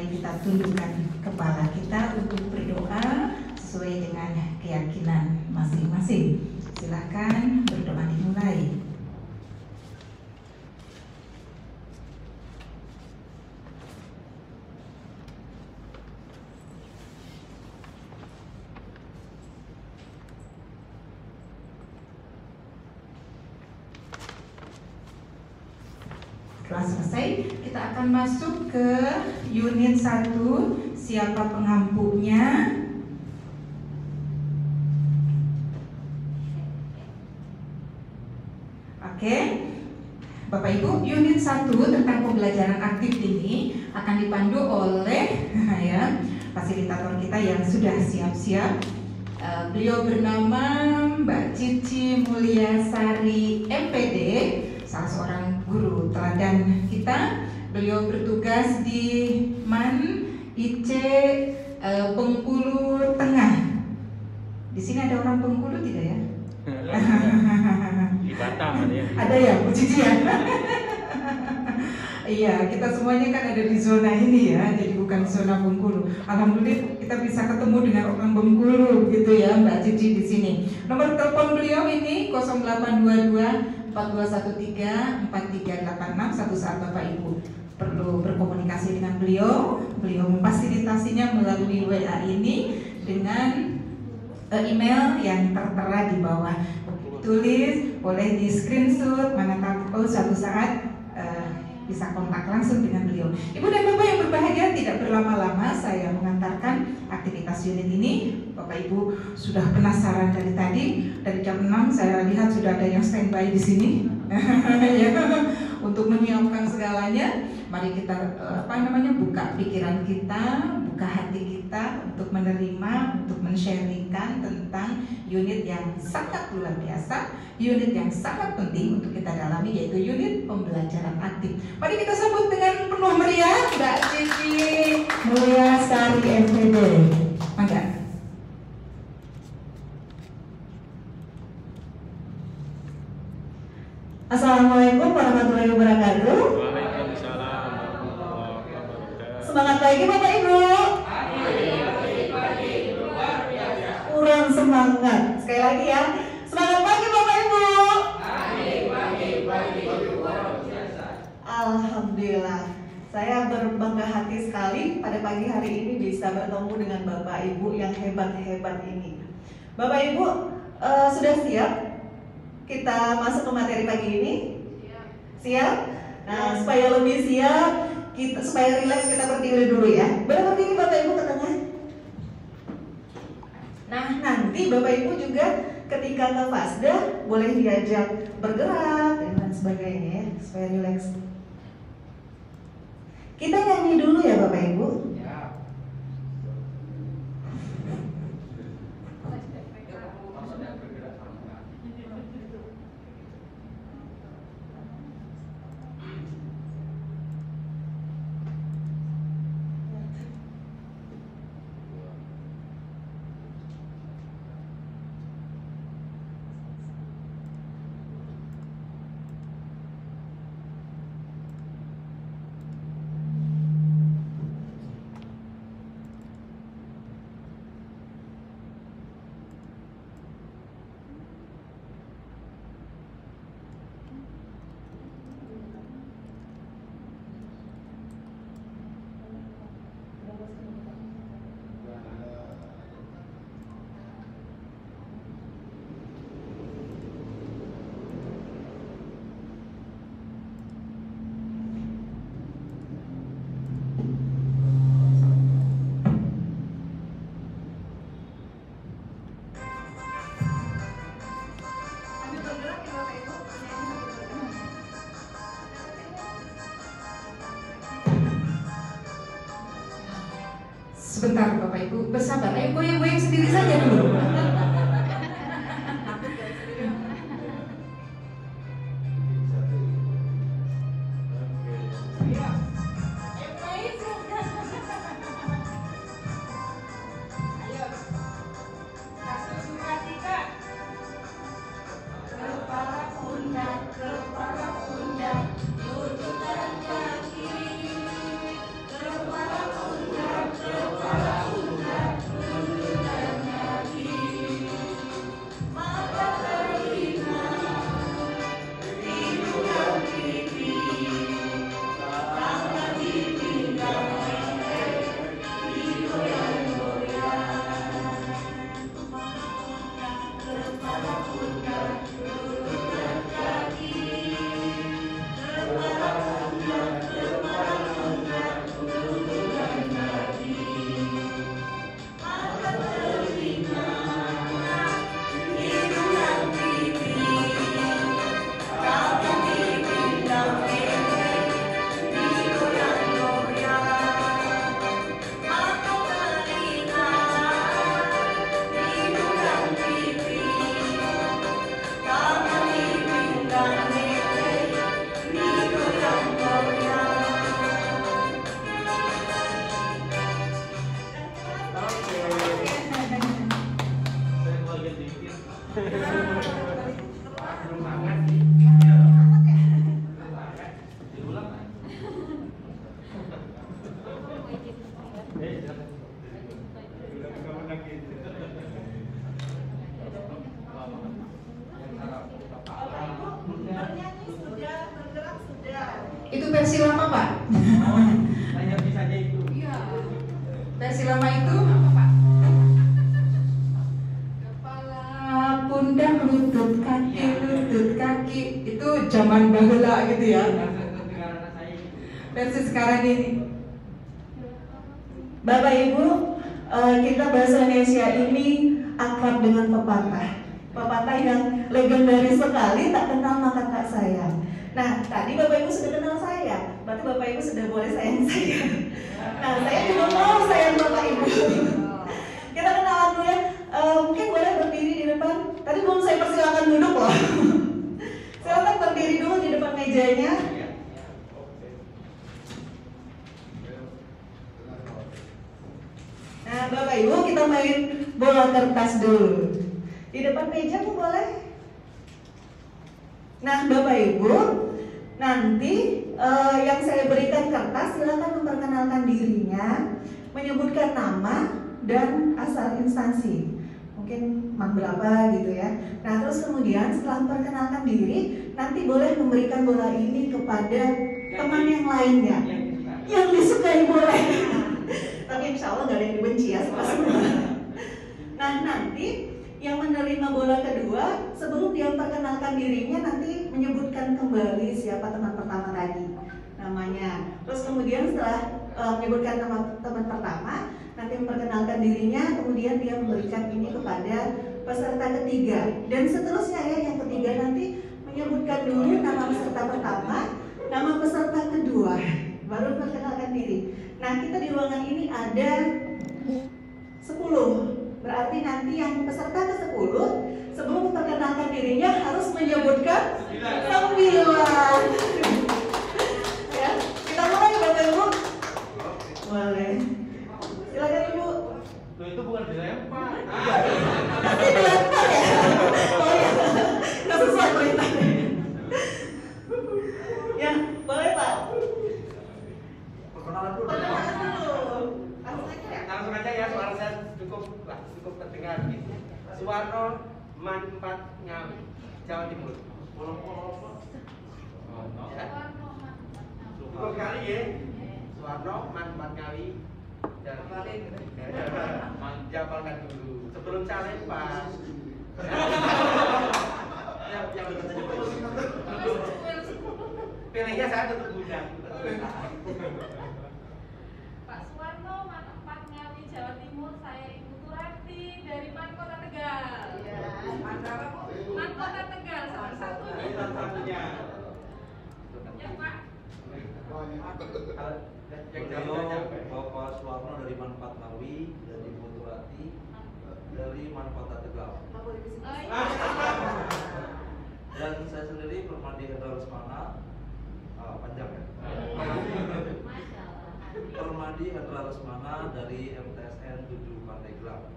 mari kita tundukkan kepala kita untuk berdoa sesuai dengan keyakinan masing-masing. Silakan berdoa dimulai. Setelah selesai, kita akan masuk ke unit 1, siapa pengampunya. Oke, Bapak Ibu, unit 1 tentang pembelajaran aktif ini akan dipandu oleh ya, fasilitator kita yang sudah siap-siap. Beliau bernama Mbak Cici Mulyasari MPD, salah seorang guru teladan kita. Beliau bertugas di MAN IC Bengkulu Tengah. Di sini ada orang Bengkulu tidak ya? Di Batam ada ya? Ada ya, Bu Cici ya? Iya, kita semuanya kan ada di zona ini ya, jadi bukan zona Bengkulu. Alhamdulillah kita bisa ketemu dengan orang Bengkulu gitu ya, Mbak Cici di sini. Nomor telepon beliau ini 0822 4213 4386. Satu saat Bapak Ibu perlu berkomunikasi dengan beliau memfasilitasinya melalui WA ini dengan email yang tertera di bawah. Tulis, boleh di screenshot, mana tahu suatu saat bisa kontak langsung dengan beliau. Ibu dan Bapak yang berbahagia, tidak berlama-lama saya mengantarkan aktivitas unit ini. Bapak Ibu sudah penasaran dari tadi, dari jam 6 saya lihat sudah ada yang standby di sini ya, untuk menyiapkan segalanya. Mari kita buka pikiran kita, buka hati kita untuk menerima, untuk men-sharingkan tentang unit yang sangat luar biasa, unit yang sangat penting untuk kita dalami, yaitu unit pembelajaran aktif. Mari kita sambut dengan penuh meriah Mbak Cici Mulyasari MPD. Mangga. Assalamualaikum warahmatullahi wabarakatuh. Waalaikumsalam warahmatullahi wabarakatuh. Semangat pagi Bapak Ibu. Kurang semangat. Sekali lagi ya. Semangat pagi Bapak Ibu. Alhamdulillah. Saya berbangga hati sekali pada pagi hari ini bisa bertemu dengan Bapak Ibu yang hebat-hebat ini. Bapak Ibu sudah siap? Kita masuk ke materi pagi ini? Siap? Nah, supaya lebih siap, supaya rileks, kita berdiri dulu ya. Boleh berdiri Bapak Ibu ke tengah. Nah, nanti Bapak Ibu juga ketika ke fasda boleh diajak bergerak dan sebagainya ya, supaya rileks. Kita nyanyi dulu ya Bapak Ibu. Sebentar Bapak Ibu, bersabar. Ayo goyang-goyang sendiri saja dulu. Kepala pundak, lutut dan kaki, kepala pundak. Hanya bisa aja itu. Iya. Versi lama itu apa Pak? Kepala, pundak, lutut kaki itu zaman baheula gitu ya. Versi sekarang ini. Bapak Ibu, kita bahasa Indonesia ini akrab dengan pepatah. Pepatah yang legendaris sekali, tak kenal maka tak sayang. Nah, tadi Bapak Ibu sudah kenal saya, berarti Bapak Ibu sudah boleh sayang saya. Nah, saya juga mau sayang Bapak Ibu. Kita kenalan dulu ya. Mungkin boleh berdiri di depan. Tadi belum saya persilakan duduk loh. Silakan berdiri dulu di depan mejanya. Nah, Bapak Ibu, kita main bola kertas dulu. Di depan meja Bu boleh? Nah, Bapak Ibu, nanti yang saya berikan kertas silakan memperkenalkan dirinya, menyebutkan nama dan asal instansi. Mungkin man berapa gitu ya. Nah, terus kemudian setelah memperkenalkan diri, nanti boleh memberikan bola ini kepada teman yang lainnya. Yang disukai boleh. Tapi insya Allah gak ada yang dibenci ya sama semua. Nah, nanti yang menerima bola kedua, sebelum dia memperkenalkan dirinya, nanti menyebutkan kembali siapa teman pertama tadi, namanya. Terus kemudian setelah menyebutkan nama teman pertama, nanti memperkenalkan dirinya, kemudian dia memberikan ini kepada peserta ketiga. Dan seterusnya ya, yang ketiga nanti menyebutkan dulu nama peserta pertama, nama peserta kedua, baru memperkenalkan diri. Nah, kita di ruangan ini ada 10. Berarti nanti yang peserta ke-10 sebelum memperkenalkan dirinya harus menyebutkan 9. Ya, kita mulai Bapak Ibu. Boleh. Silakan Ibu. Loh, itu bukan dilempar. Nanti dilempar ya. Oh iya. Nggak sesuai perintahnya. Ya, boleh Pak. Perkenalan dulu. Perkenalan dulu. Langsung aja ya. Langsung aja ya, suara saya cukup terdengar gitu. Suwarno Man 4 Ngawi, Jawa Timur. Ya. Cukup kali ya. Suwarno Man 4 Ngawi. Japalkan dulu. Sebelum caleg Pak. Yang dekat saja. Pilihnya saya tetap muda. Pak Suwarno, Man 4 Ngawi, Jawa Timur. Saya Ibu Turati dari Man Kota Tegal. Ya. Man Kota Tegal, salah satunya. Salah satunya. Ya Pak. Yang Bapak Suwarno dari Man 4 Ngawi, dari Ibu Turati dari Man Kota Tegal. Oh, iya. Dan saya sendiri Permadi Hendra Lesmana, panjang ya. Masya Allah. Permadi Hendra Lesmana dari MTSN 7 Pandeglang.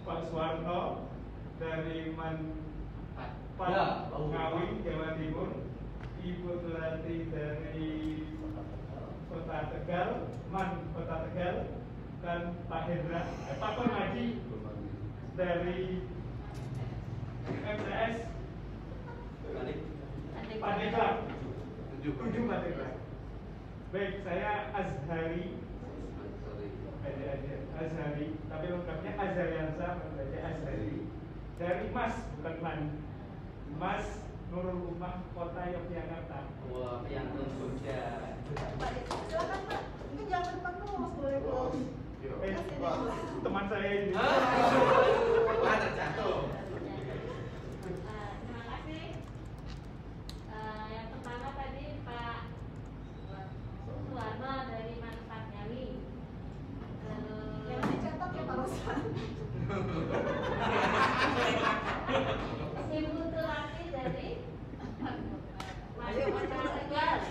Pak Suwarno dari Man Ngawi, Jawa Timur. Ibu Turati dari Kota Tegal, Man Kota Tegal, dan Pak Hendra, Pak Permadi dari MTS Pandeglang, 7 Pandeglang. Baik, saya Azhari, Azhari, tapi lengkapnya Azhariansa, membaca Azhari dari Mas, bukan Man, Mas Nurul Umah, Kota Yogyakarta. Wah, yang Jogja. Silakan Pak. Mungkin jangan ke depan dulu, Mas, boleh dulu. Teman saya ini. Wah, terjatuh. Terima kasih. Yang pertama tadi Pak Suwarno dari Man 4 Ngawi. Jangan dicetak ya Pak Rosan. Ibu Turati dari Man Kota Tegal.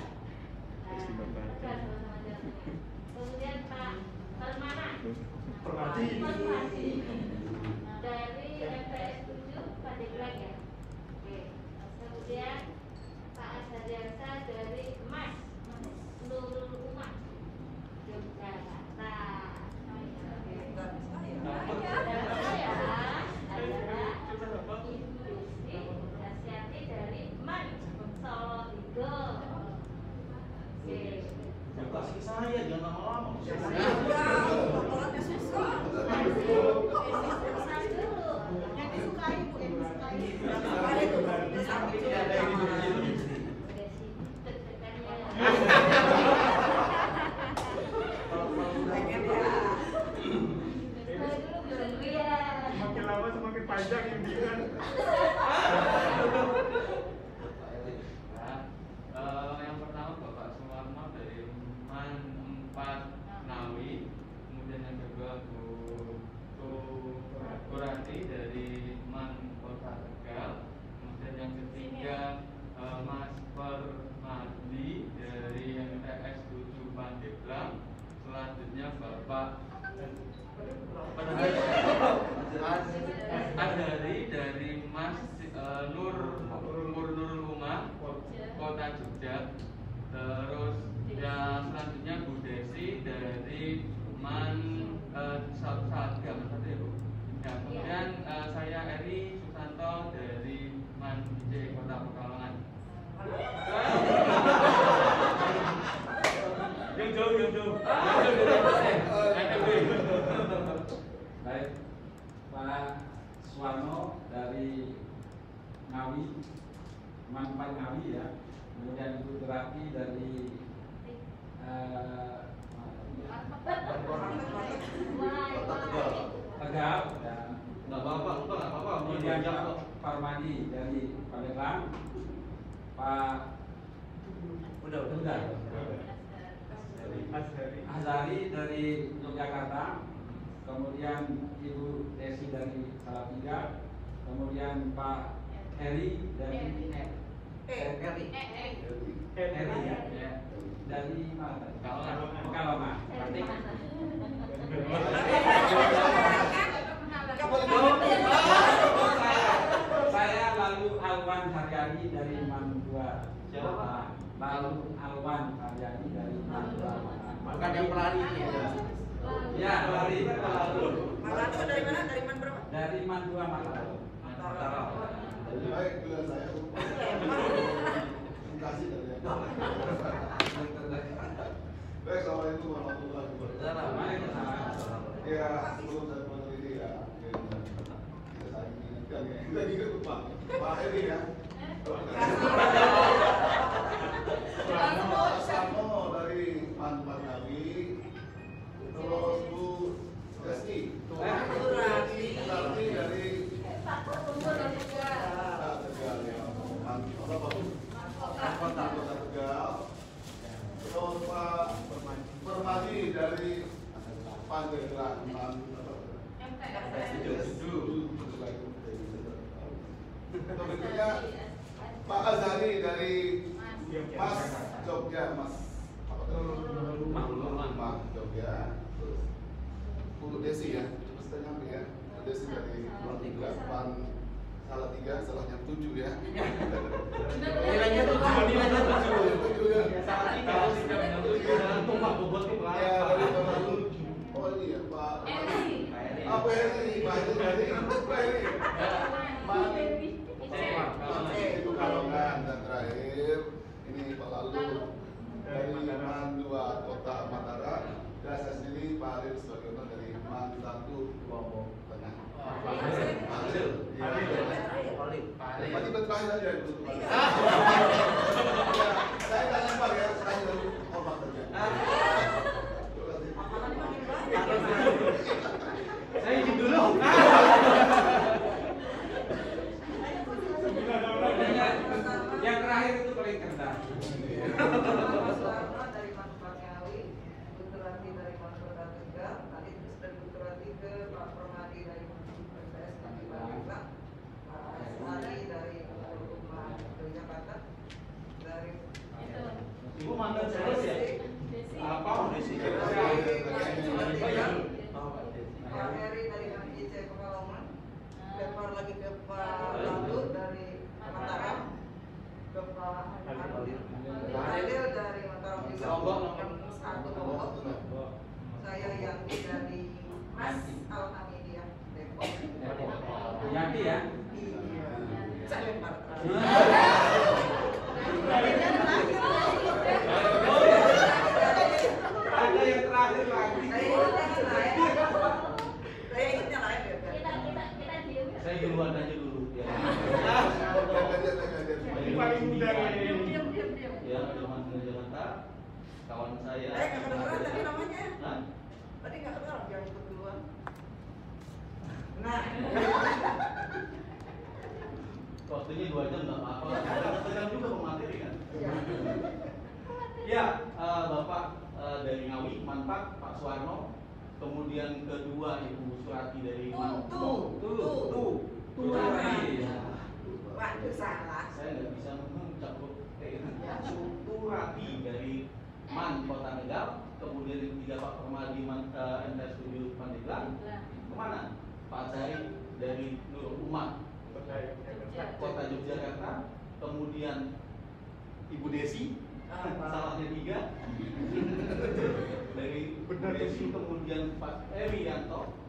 Kemudian Pak Permana Permadi. dari MTS 7 Pandeglang ya. Oke. Kemudian Pak Azhariansa dari Mas Nurul Umah Yogyakarta. Dan saya adalah Ibu Yusri Dasyat Semakin lama semakin panjang ini kan. Yang pertama Bapak Suwarno dari MAN 4 Ngawi, kemudian yang kedua Bu Kurati dari MAN Kota Tegal, kemudian yang ketiga Mas Permadi dari MTS 7 Pandeglang, selanjutnya Bapak Adari dari Mas Nurul Umar Kota Jogja, terus yang selanjutnya Bu Desi dari MAN Satga Mas ya Bu. Ya, kemudian saya Eri Susanto dari MAN IC Kota Pekalongan. Yang jauh. Baik, Pak Suwarno dari Ngawi, MAN 4 Ngawi ya. Kemudian Ibu Turati dari Tegal dan Nggak apa-apa. kemudian Pak Parmadi dari Pandeglang, Pak Udah. Azari dari Yogyakarta, kemudian Ibu Desi dari Salatiga, kemudian Pak Heri dari Heri ya, dari mana? Pekalongan. Saya lalu Alwan Haryadi dari MAN 2. Lalu Alwan Haryadi dari MAN 2. Bukan yang pelari ini ya. Ya, pelari itu lalu. Makanan dari mana? Dari MAN berapa? Dari MAN 2 Mataram. Baik, bila saya kasih dari baik, assalamualaikum warahmatullahi wabarakatuh. Ya, sebelum saya meneliti ya, kita saling ingatkan ya. Kita ingat Pak Heri ya. Suwarno dari MAN 4 Ngawi, terus Bu Desi dari Tegal ya, Kota Tegal. Terus Pak Permadi dari Pandeglang, berikutnya Pak Azari dari Mas Jogja, Mas Rumah Jogja. Terus Bu Desi ya, setengah nyampe ya. Bu Desi dari Pan Salatiga, salahnya 7 ya. Nilainya 7 ya. Salatiga. Ya, dari Pak. Oh ini ya, Pak. Apa ini? Pak Heri. Itu Pekalongan, dan terakhir ini Pak Lalu dari MAN 2 Kota Mataram, dan saya sendiri Pak Arif sebagai owner dari MAN 1 Lombok Tengah. Tadi berterakhir aja itu. Saya tak lempar ya, saya dari hormat saja. Saya izin dulu. Yang terakhir itu paling cerdas. Pak Suwarno dari MAN 4 Ngawi, Bu Turati dari MAN Kota Tegal, tadi terus dari Bu Turati ke Pak Permadi dari MTS Kami Pandeglang, Pak Azari dari Rumah Yogyakarta, dari Ibu mantan terus ya? Apa Desi? Pak Heri dari MAN IC Pekalongan, lempar lagi ke Pak Lalu dari Mataram, ke Pak Halil dari Mataram juga, satu Lombok. Saya Yanti dari Mas Alhamidiyah Depok. Yanti ya. Iya, saya lempar. Ada yang terakhir Pak. kawan saya. Nggak kedengeran tadi namanya. Hah? Tadi nggak kedengeran yang keduluan. Nah. Waktunya 2 jam nggak apa-apa. Kadang juga pemateri kan. Ya, Bapak dari Ngawi, Manpak, Pak Suwarno. Kemudian kedua Ibu Surati dari Tuh. Waduh, salah. Saya nggak bisa mengucap Surati dari Man Kota Tegal. Kemudian yang ketiga Pak Permadi MTS Studio Pandeglang. Kemana? Pak Zahid dari Nurul Ummah Kota Yogyakarta. Kemudian Ibu Desi, salahnya 3 dari Desi. Kemudian Pak Erianto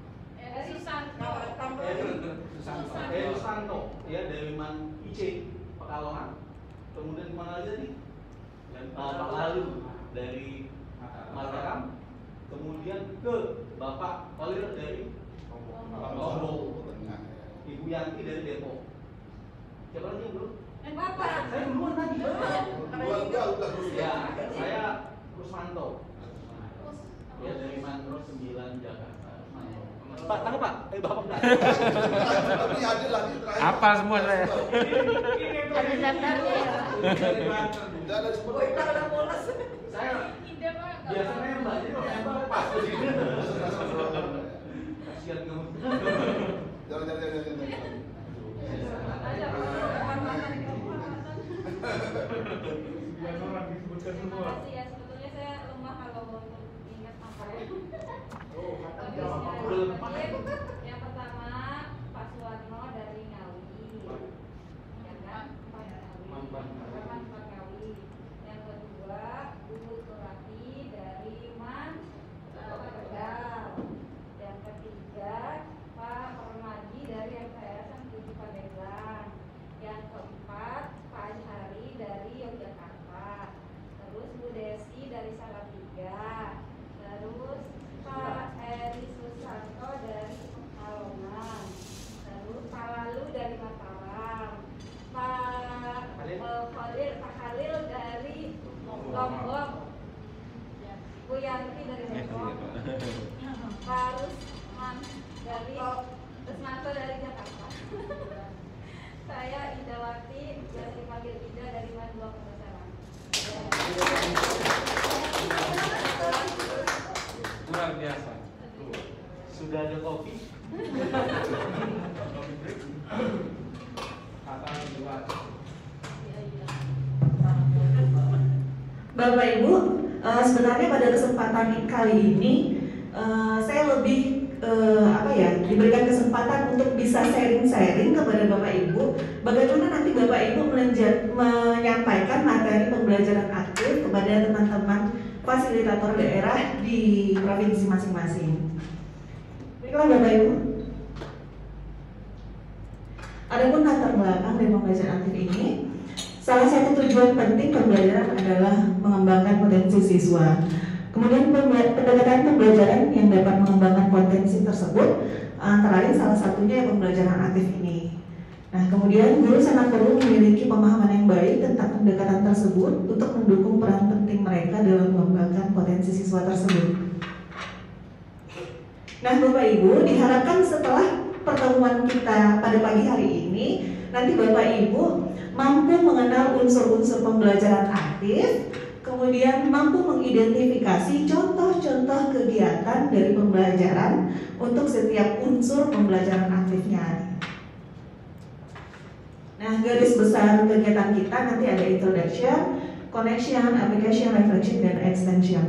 Susanto ya dari Man IC Pekalongan. Kemudian kemana aja nih? Pak Lalu dari Mataram. Kemudian ke Bapak Khalil dari Lombok. Ibu Yanti dari Depok. Siapa lagi yang belum? Bapak. Saya duluan tadi. Udah. Ya, saya Rusmanto. Ya dari Mangrove 9 Jakarta. Pak, tangkap Pak. Bapak benar. Tapi hadir lagi terakhir. Apa semua saya? Ada daftarnya ya. Udah ada semua. Oh, kita udah polos. Saya Ide Pak. biasa nembak, jadi kalau nembak pas di sini. Kasihan kamu. Jangan. Ada Biar orang disebutkan Terima semua. kasih ya, sebetulnya saya lemah kalau untuk ingat apa ya. Oh, Yang pertama Pak Suwarno dari Ngawi, ya kan? Pak Ngawi. Yang kedua Bu Surati dari Man Kota Tegal. Yang ketiga Pak Permadi dari MTS Studio Pandeglang. Yang keempat Pak Ashari dari Yogyakarta. Terus Bu Desi dari Salatiga. Terus Pak Eri Susanto dari Pekalongan. Terus Pak Lalu dari Mataram. Pak Khalil dari Lombok. Bu Yanti dari Depok. Pak Rusmanto dari Jakarta. Saya Idawati, biasa dipanggil Ida dari Mandua Kota Serang. Luar biasa. Sudah ada kopi. Bapak Ibu, sebenarnya pada kesempatan kali ini saya lebih diberikan kesempatan untuk bisa sharing-sharing kepada Bapak Ibu bagaimana nanti Bapak Ibu menyampaikan materi pembelajaran aktif kepada teman-teman fasilitator daerah di provinsi masing-masing. Baiklah Bapak Ibu. Adapun latar belakang dari pembelajaran aktif ini, salah satu tujuan penting pembelajaran adalah mengembangkan potensi siswa. Kemudian pendekatan pembelajaran yang dapat mengembangkan potensi tersebut, antara lain salah satunya pembelajaran aktif ini. Nah, kemudian guru sangat perlu memiliki pemahaman yang baik tentang pendekatan tersebut untuk mendukung peran penting mereka dalam mengembangkan potensi siswa tersebut. Nah, Bapak Ibu, diharapkan setelah pertemuan kita pada pagi hari ini, nanti Bapak Ibu mampu mengenal unsur-unsur pembelajaran aktif, kemudian mampu mengidentifikasi contoh-contoh kegiatan dari pembelajaran untuk setiap unsur pembelajaran aktifnya. Nah, garis besar kegiatan kita nanti ada introduction, connection, application, reflection, dan extension.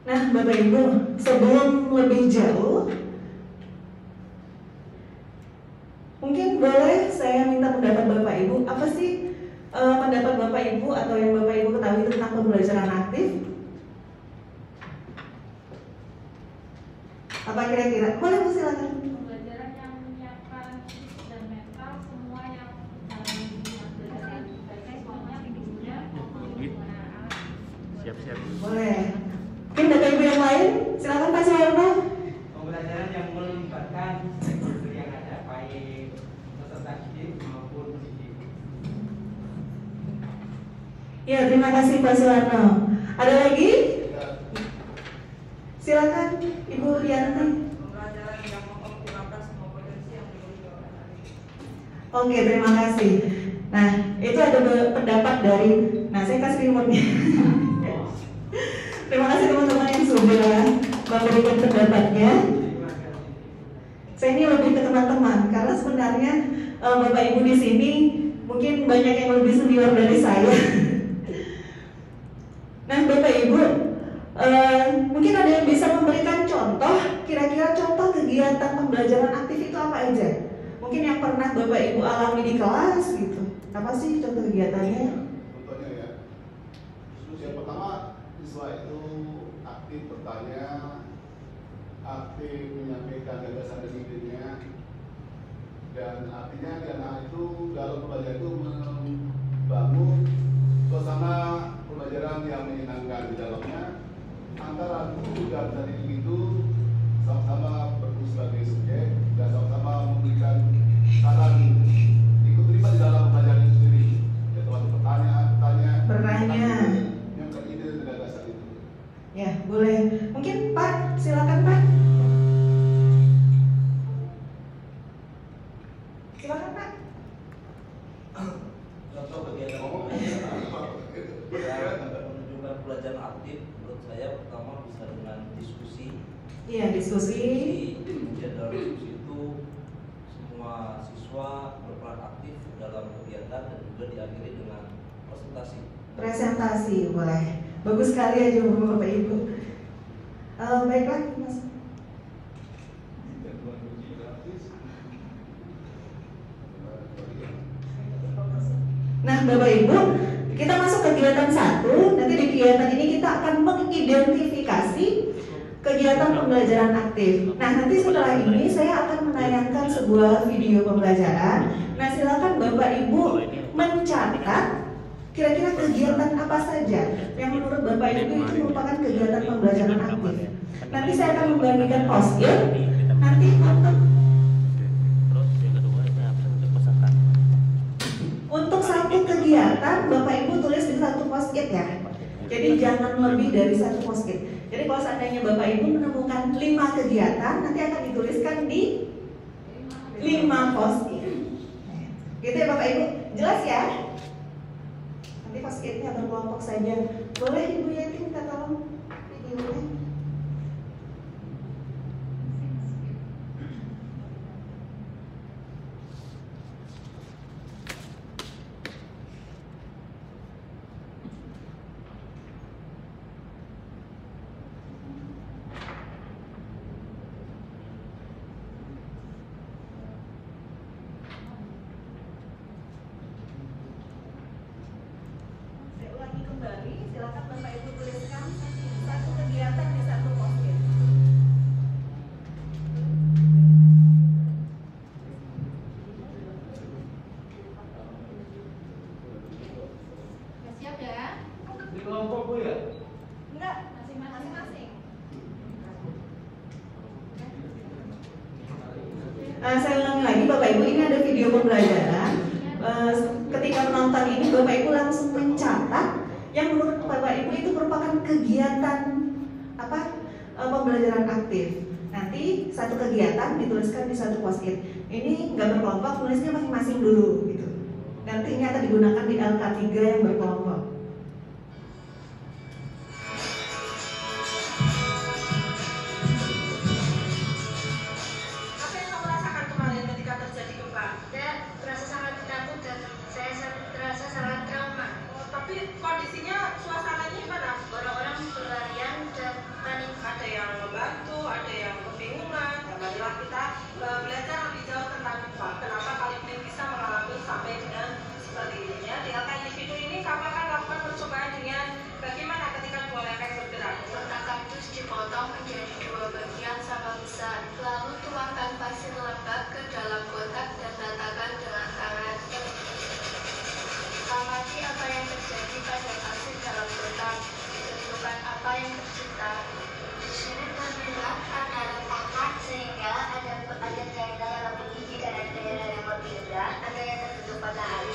Nah, Bapak Ibu, sebelum lebih jauh, mungkin boleh saya minta pendapat Bapak Ibu, apa sih pendapat Bapak Ibu atau yang Bapak Ibu ketahui tentang pembelajaran aktif? Apa kira-kira? Boleh Bu, silakan. Pembelajaran yang menyiapkan fisik dan mental semua yang belajar semuanya videonya Siap-siap. Boleh. Mungkin Bapak Ibu yang lain, silakan Pak Suwarno. Pembelajaran yang melibatkan stakeholder yang ada, baik peserta didik maupun pendidik. Ya, terima kasih Pak Suwarno. Ada lagi? Silakan Ibu Yanti. Pembelajaran yang mengoptimalkan semua potensi yang dimiliki oleh anak. Oke, terima kasih. Nah, itu ada pendapat dari, nah saya kasih remote-nya. Terima kasih teman-teman yang sudah memberikan pendapatnya. Saya ini lebih ke teman-teman karena sebenarnya Bapak Ibu di sini mungkin banyak yang lebih senior dari saya. Nah, Bapak Ibu, mungkin ada yang bisa memberikan contoh, kira-kira contoh kegiatan pembelajaran aktif itu apa aja? Mungkin yang pernah Bapak Ibu alami di kelas gitu. Apa sih contoh kegiatannya? Contohnya ya, yang pertama siswa itu aktif bertanya, aktif menyampaikan gagasan dan idenya, dan artinya di anak itu dalam belajar itu membangun suasana pembelajaran yang menyenangkan di dalamnya antara guru dan pendidik itu sama-sama berfungsi sebagai subjek dan sama-sama memberikan saran ikut terlibat di dalam pembelajaran itu sendiri. Ya, teman bertanya, yang ide dan gagasan itu. Ya, boleh. Mungkin Pak, silakan Pak. Silakan Pak. Contoh kegiatan menunjukkan pelajaran aktif menurut saya pertama bisa dengan diskusi. Iya, diskusi. Kemudian dalam diskusi itu semua siswa berperan aktif dalam kegiatan dan juga diakhiri dengan presentasi. Presentasi boleh. Bagus sekali aja Bapak Ibu. Baiklah Mas. Nah Bapak Ibu, kita masuk kegiatan 1. Nanti di kegiatan ini kita akan mengidentifikasi kegiatan pembelajaran aktif. Nah nanti setelah ini saya akan menayangkan sebuah video pembelajaran. Nah silakan Bapak Ibu mencatat kira-kira kegiatan apa saja yang menurut Bapak Ibu itu merupakan kegiatan pembelajaran aktif. Nanti saya akan membagikan post-it. Nanti untuk satu kegiatan Bapak Ibu tulis di satu post-it ya. Jadi jangan lebih dari satu post-it. Jadi kalau seandainya Bapak Ibu menemukan 5 kegiatan, nanti akan dituliskan di 5 post-it. Gitu ya Bapak Ibu, jelas ya? Nanti post-itnya berkelompok saja. Boleh Ibu Yanti minta tolong videonya? Silakan Bapak Ibu tuliskan satu kegiatan di satu post-it. Siap ya? Di kelompok Bu ya? Enggak, masing-masing. Saya ulangi lagi Bapak Ibu, ini ada video pembelajaran. Ketika menonton ini Bapak Ibu langsung mencatat yang menurut Bapak Ibu itu merupakan kegiatan pembelajaran aktif. Nanti satu kegiatan dituliskan di satu post-it. Ini nggak berkelompok, tulisnya masing-masing dulu gitu. Nanti ini akan digunakan di LK3 yang berkelompok. Apa yang kamu rasakan kemarin ketika terjadi gempa? Saya merasa sangat takut dan saya terasa sangat trauma. Tapi kondisinya, suasananya gimana? Orang-orang berlarian dan panik. Ada yang membantu, ada yang kebingungan. Marilah kita belajar lebih jauh tentang gempa. Kenapa kalian bisa mengalami sampai dengan seperti ini? Ya, di LKI video ini kami akan lakukan percobaan dengan bagaimana ketika dua lempeng bergerak. Kotak kardus dipotong menjadi 2 bagian sama besar. Lalu tuangkan pasir lembab ke dalam kotak dan ratakan dengan tangan. Amati apa yang terjadi pada pasir dalam kotak. Tentukan apa yang tercipta. Di sini terlihat ada retakan sehingga ada daerah yang lebih tinggi dan ada daerah yang lebih rendah. Ada yang tertutup matahari.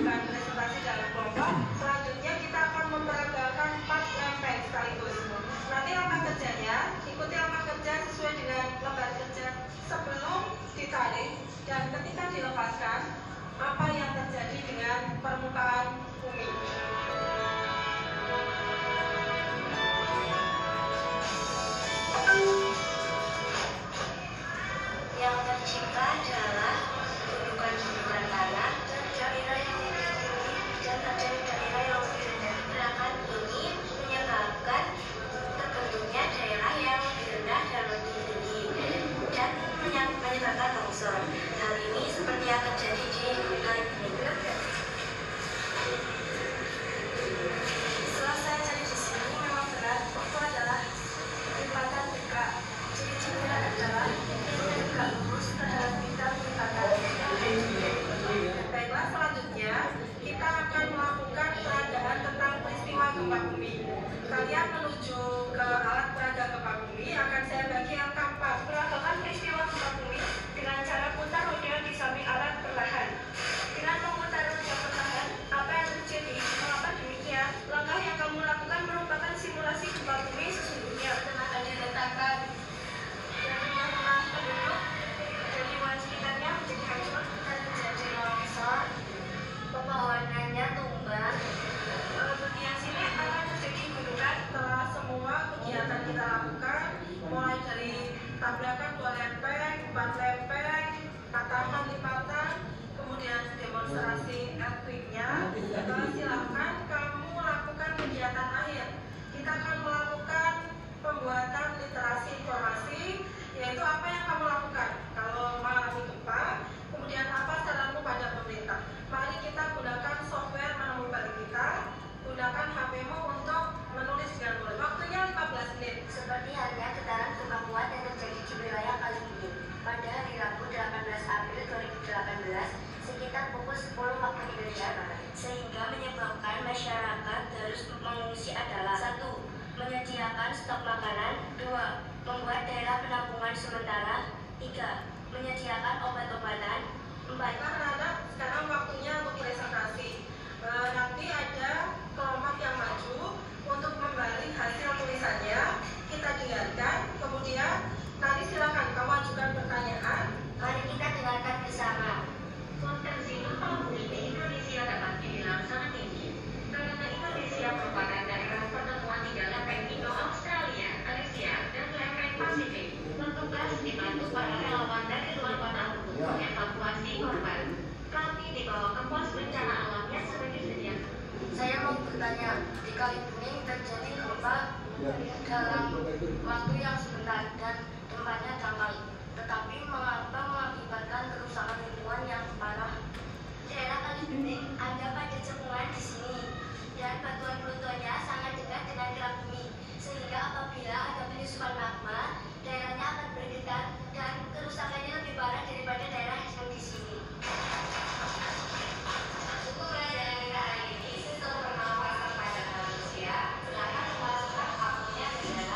melakukan presentasi dalam kelompok. Selanjutnya kita akan memperagakan 4 lempeng sekaligus. Nanti lembar kerjanya, ikuti lembar kerja sesuai dengan lembar kerja sebelum ditarik dan ketika dilepaskan, apa yang terjadi dengan permukaan bumi. Yang tercipta adalah gundukan-gundukan tanah dan daerah yang lebih tinggi dan ada daerah yang lebih rendah. Gerakan ini menyebabkan terbentuknya daerah yang lebih rendah dan lebih tinggi dan menyebabkan longsor. Hal ini seperti yang terjadi di wilayah ini. Setelah saya cari di sini memang benar itu adalah lipatan tegak. Ciri-cirinya adalah tegak lurus terhadap bidang lipatan. Baiklah, selanjutnya kita akan melakukan peragaan tentang peristiwa gempa bumi. Kalian menuju ke alat peraga gempa bumi, akan saya bagi angka 4. Peragakan peristiwa gempa bumi dengan cara putar roda di samping alat perlahan. Dengan memutar roda perlahan, apa yang terjadi? Mengapa demikian? Langkah yang kamu lakukan merupakan simulasi gempa bumi sesungguhnya. Setelah diletakkan dan rumah penduduk dan lingkungan sekitarnya menjadi hancur dan terjadi longsor, pepohonannya tumbang. Bagian sini akan terjadi gundukan. Setelah semua kegiatan kita lakukan, mulai dari tabrakan 2 lempeng, 4 lempeng, patahan lipatan, kemudian demonstrasi earthquake-nya, silahkan kamu lakukan kegiatan akhir. Kita akan melakukan pembuatan literasi informasi, yaitu apa yang kamu lakukan kalau mengalami gempa, kemudian apa saranmu pada pemerintah. Mari kita gunakan software menemu balik kita, gunakan HP-mu untuk menulis dengan mudah. Waktunya 15 menit. Seperti halnya getaran gempa kuat yang terjadi di wilayah Kalimantan pada hari Rabu 18 April 2018 sekitar pukul 10 waktu Indonesia Barat, sehingga menyebabkan masyarakat harus mengungsi adalah 1. Menyediakan stok makanan. 2. Membuat daerah penampungan sementara. 3. Menyediakan obat-obatan. 4. Anak-anak, sekarang waktunya untuk presentasi. Nanti ada kelompok yang maju untuk membalik hasil tulisannya. Kita dengarkan, kemudian nanti silakan kamu ajukan pertanyaan. Mari kita dengarkan bersama. Potensi gempa bumi di Indonesia dapat dibilang sangat tinggi. Karena Indonesia merupakan daerah pertemuan 3 lempeng Indo-Australia, Asia, dan lempeng Pasifik. Petugas dibantu para relawan dari luar kota untuk mengevakuasi korban. Kami dibawa ke pos bencana alamnya sebagai sedia. Saya mau bertanya, di Kalibening terjadi gempa dalam waktu yang sebentar dan tempatnya dangkal, tetapi mengapa mengakibatkan kerusakan lingkungan yang parah? Daerah Kalibening ada pada cekungan di sini dan batuan Plutonya sangat dekat dengan kerak bumi, sehingga apabila ada penyusupan magma, daerahnya akan bergetar dan kerusakannya lebih parah daripada daerah yang di sini. Untuk pelajaran kita hari ini, sistem pernafasan pada manusia, silakan memasukkan waktunya ke dalam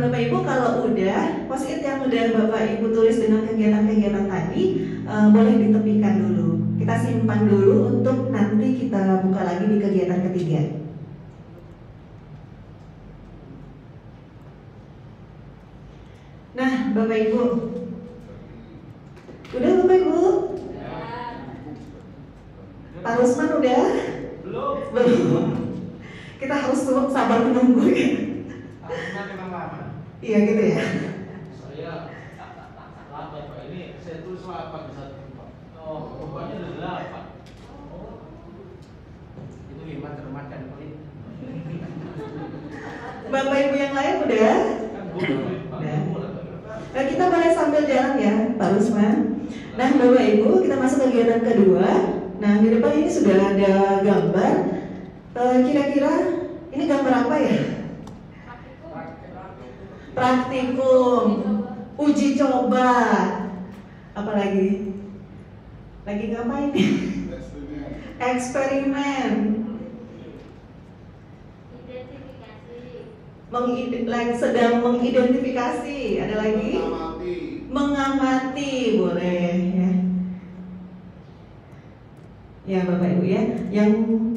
Bapak Ibu kalau udah post-it yang udah Bapak Ibu tulis dengan kegiatan-kegiatan tadi boleh ditepikan dulu. Kita simpan dulu untuk nanti kita buka lagi di kegiatan ketiga. Nah, Bapak Ibu, udah Bapak Ibu? Pak Rusman udah? Belum. Kita harus sabar menunggu ya. Iya gitu ya. Saya apa Pak? Ini saya tulis 8 di satu tempat. Oh, rupanya ada 8. Itu hemat cermat kan pelit. Bapak Ibu yang lain udah? Udah. Nah, kita boleh sambil jalan ya, Pak Rusman. Nah, Bapak Ibu, kita masuk kegiatan kedua. Nah, di depan ini sudah ada gambar. Kira-kira ini gambar apa ya? Praktikum, uji coba, apalagi? Lagi ngapain? Eksperimen. Sedang mengidentifikasi. Ada lagi? Mengamati, boleh ya. Ya Bapak Ibu ya, yang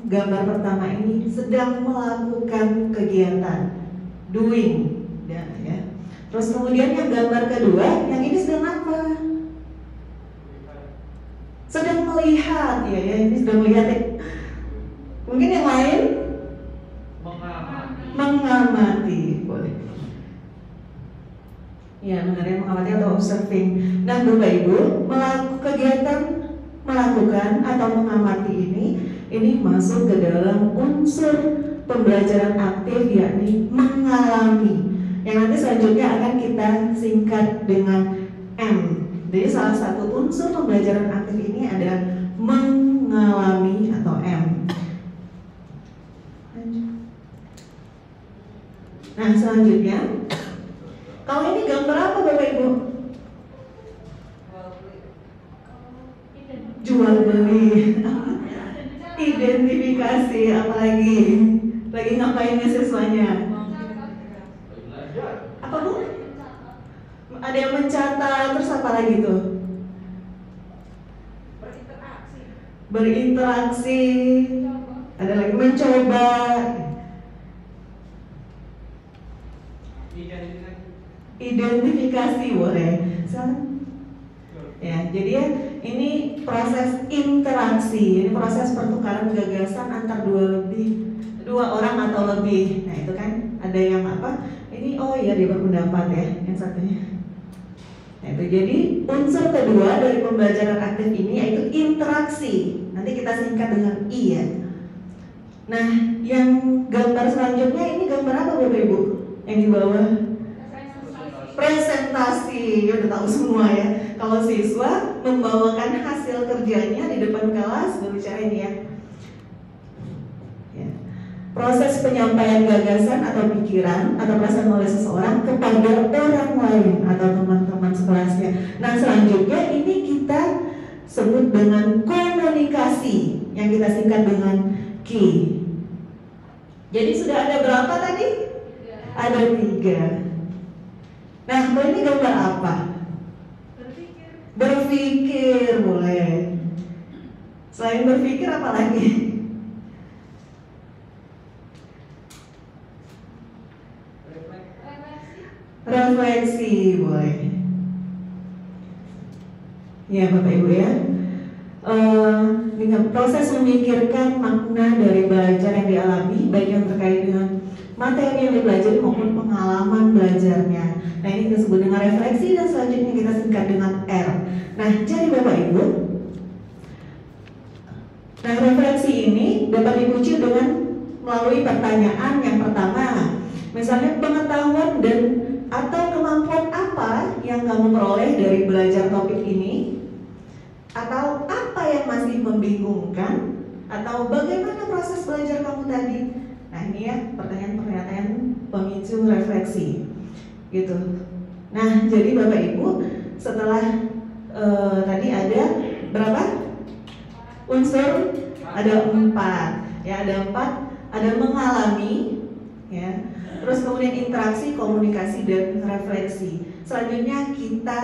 gambar pertama ini sedang melakukan kegiatan, doing. Ya. Terus kemudian yang gambar kedua, yang ini sedang apa? Sedang melihat, ya ini sedang melihat. Mungkin yang lain? Mengamati, boleh. Ya, benar ya, mengamati atau observing. Nah, Bapak Ibu, kegiatan melakukan atau mengamati ini masuk ke dalam unsur pembelajaran aktif, yakni mengalami. Yang nanti selanjutnya akan kita singkat dengan M. Jadi salah satu unsur pembelajaran aktif ini ada mengalami atau M. Nah, selanjutnya, kalau ini gambar apa Bapak Ibu? Jual beli. Identifikasi, apalagi? Lagi ngapain nih siswanya? Apa Bu? Ada yang mencatat, terus apa lagi tuh? Berinteraksi. Ada lagi mencoba. Identifikasi boleh. Ya, jadi ya ini proses interaksi, ini proses pertukaran gagasan antar dua orang atau lebih. Nah itu kan ada yang apa? Ini oh iya dia berpendapat ya, yang satunya. Nah itu jadi unsur kedua dari pembelajaran aktif ini yaitu interaksi. Nanti kita singkat dengan I ya. Nah yang gambar selanjutnya ini gambar apa Bapak Ibu? Yang di bawah? Presentasi, ya udah tahu semua ya. Kalau siswa membawakan hasil kerjanya di depan kelas, berbicara ini ya. Proses penyampaian gagasan atau pikiran atau perasaan oleh seseorang kepada orang lain atau teman-teman sekelasnya. Nah selanjutnya ini kita sebut dengan komunikasi yang kita singkat dengan K. Jadi sudah ada berapa tadi? Ada 3. Nah, ini gambar apa? Berpikir boleh. Selain berpikir apa lagi? Refleksi boleh. Ya Bapak Ibu ya. Dengan proses memikirkan makna dari belajar yang dialami, baik yang terkait dengan materi yang dipelajari maupun pengalaman belajarnya. Nah ini kita sebut dengan refleksi dan selanjutnya kita singkat dengan R. Nah jadi Bapak Ibu, nah refleksi ini dapat diuji dengan melalui pertanyaan yang pertama. Misalnya pengetahuan dan atau kemampuan apa yang kamu peroleh dari belajar topik ini? Atau apa yang masih membingungkan? Atau bagaimana proses belajar kamu tadi? Nah ini ya pertanyaan-pertanyaan pemicu refleksi gitu. Nah jadi Bapak Ibu setelah tadi ada berapa unsur? Ada 4 ya, ada 4. Ada mengalami ya. Terus kemudian interaksi, komunikasi, dan refleksi. Selanjutnya kita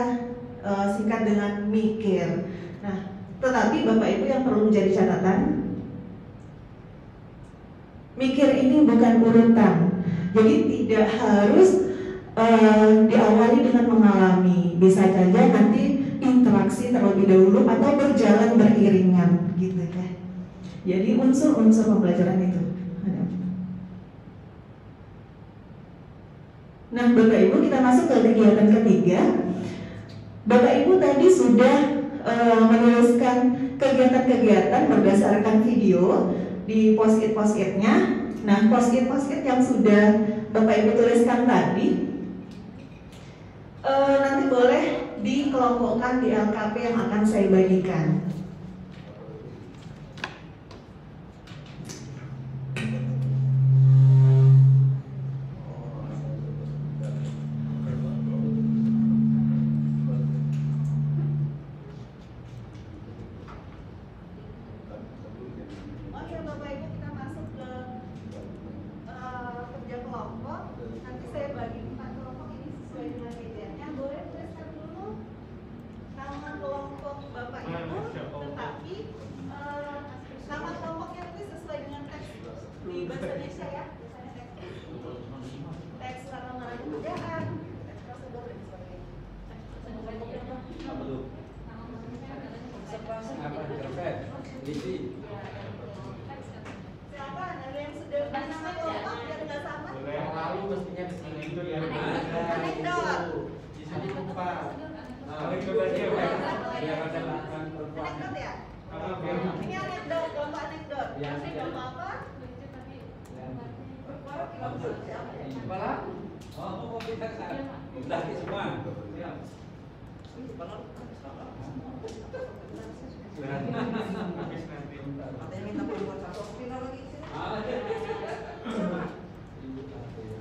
singkat dengan mikir. Nah, tetapi Bapak Ibu yang perlu menjadi catatan, mikir ini bukan urutan. Jadi tidak harus diawali dengan mengalami. Bisa saja nanti interaksi terlebih dahulu atau berjalan beriringan gitu ya. Jadi unsur-unsur pembelajaran itu. Nah, Bapak Ibu, kita masuk ke kegiatan ketiga. Bapak Ibu tadi sudah menuliskan kegiatan-kegiatan berdasarkan video di post-it-post-itnya. Nah, post-it yang sudah Bapak Ibu tuliskan tadi nanti boleh dikelompokkan di LKP yang akan saya bagikan.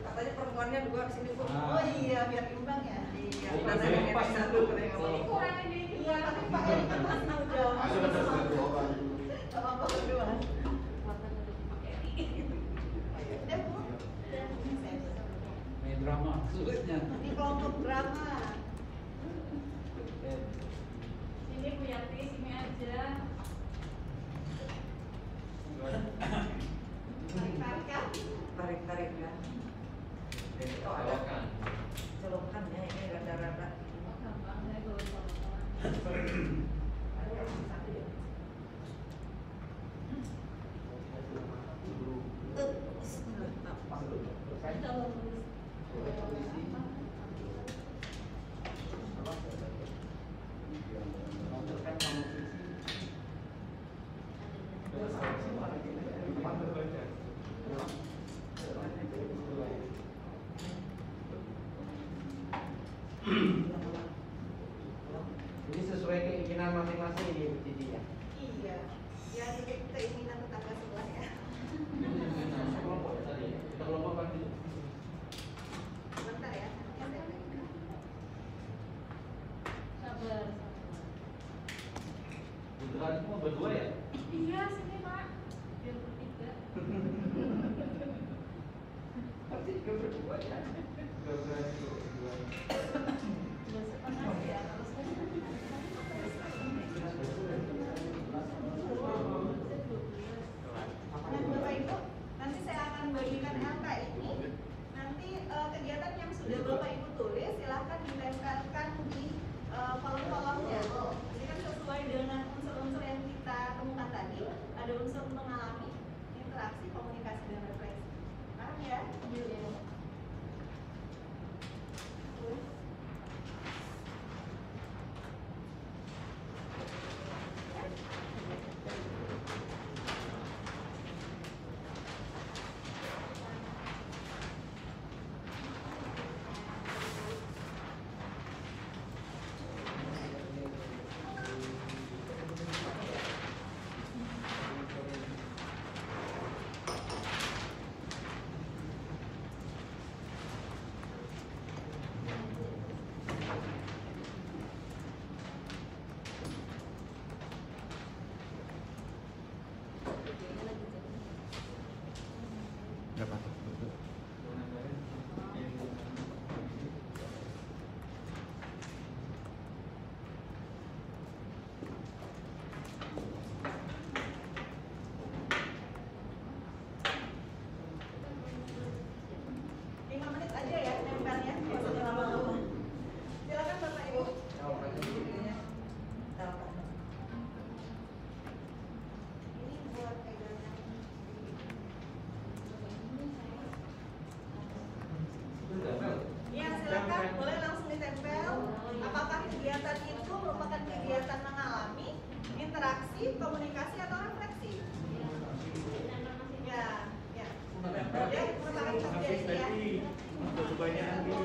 Katanya perempuannya dua di sini, Bu. Oh iya, biar imbang ya. Iya, katanya pas satu. Iya, tapi Pak Eri kan masih muda. Apa berdua? Drama sulitnya. Ini kelompok drama. Sini Bu Yati, sini aja. Tarik-tarik ya. Oh, ada celokan ya, ini rada-rada. Gampang, saya bawa celokan. Ini sesuai keinginan masing-masing ini Bu Cici ya. Iya, ya keinginan tetangga sebelah ya. Kelompok tadi, kita kelompokkan dulu. Bentar ya. Sabar. Kebetulan semua berdua ya? Iya, sini Pak. Biar bertiga. Pasti juga berdua ya. Bapak Ibu, nanti saya akan bagikan LK ini. Nanti kegiatan yang sudah Bapak Ibu tulis silahkan ditempelkan di kolom-kolomnya. Ini kan sesuai dengan unsur-unsur yang kita temukan tadi. Ada unsur mengalami, interaksi, komunikasi, dan refleksi. Paham ya? Iya. informasi, komunikasi atau refleksi? Ya, ya. Ya, merupakan kerja ini ya. Kebanyakan ini.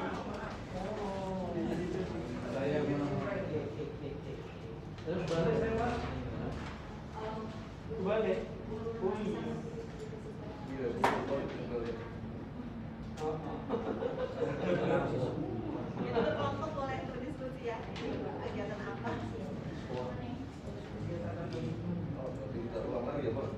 Saya terus balik saya Pak. Balik. Itu kelompok boleh berdiskusi ya. Kegiatan apa? Kita ulang lagi ya Pak.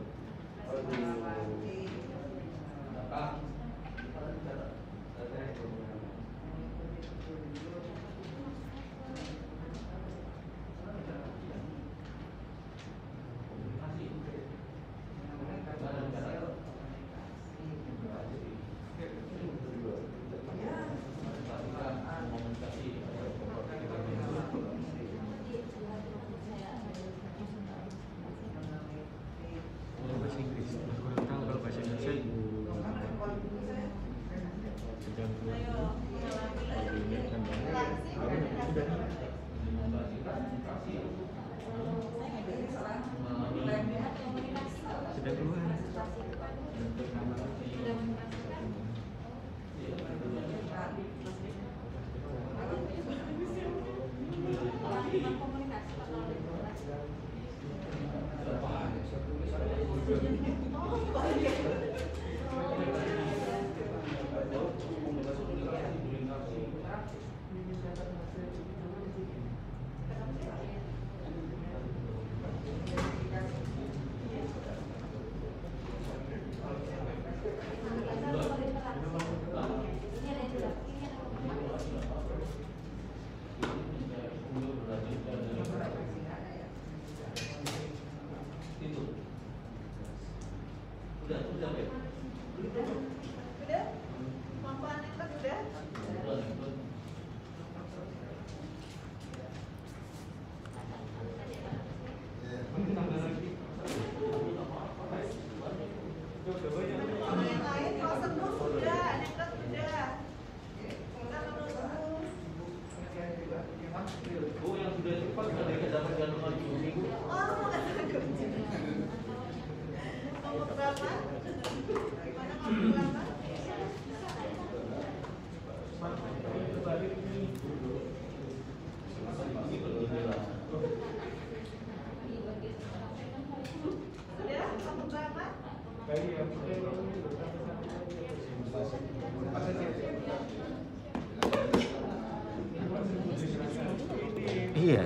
Iya,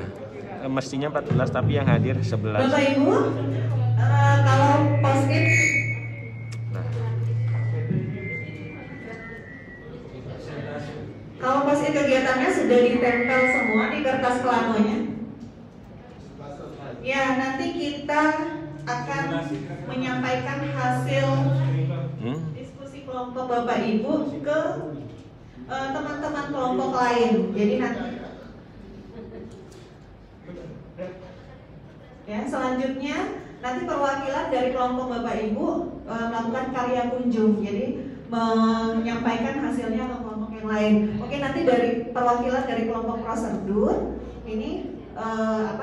mestinya 14 tapi yang hadir 11. Bapak Ibu, kalau post-it kalau post-it kegiatannya sudah ditempel semua di kertas kelamonya. Ya, nanti kita akan menyampaikan hasil diskusi kelompok Bapak Ibu ke teman-teman kelompok lain. Jadi nanti ya, selanjutnya nanti perwakilan dari kelompok Bapak Ibu melakukan karya kunjung. Jadi menyampaikan hasilnya ke kelompok yang lain. Oke, nanti dari perwakilan dari kelompok prosedur ini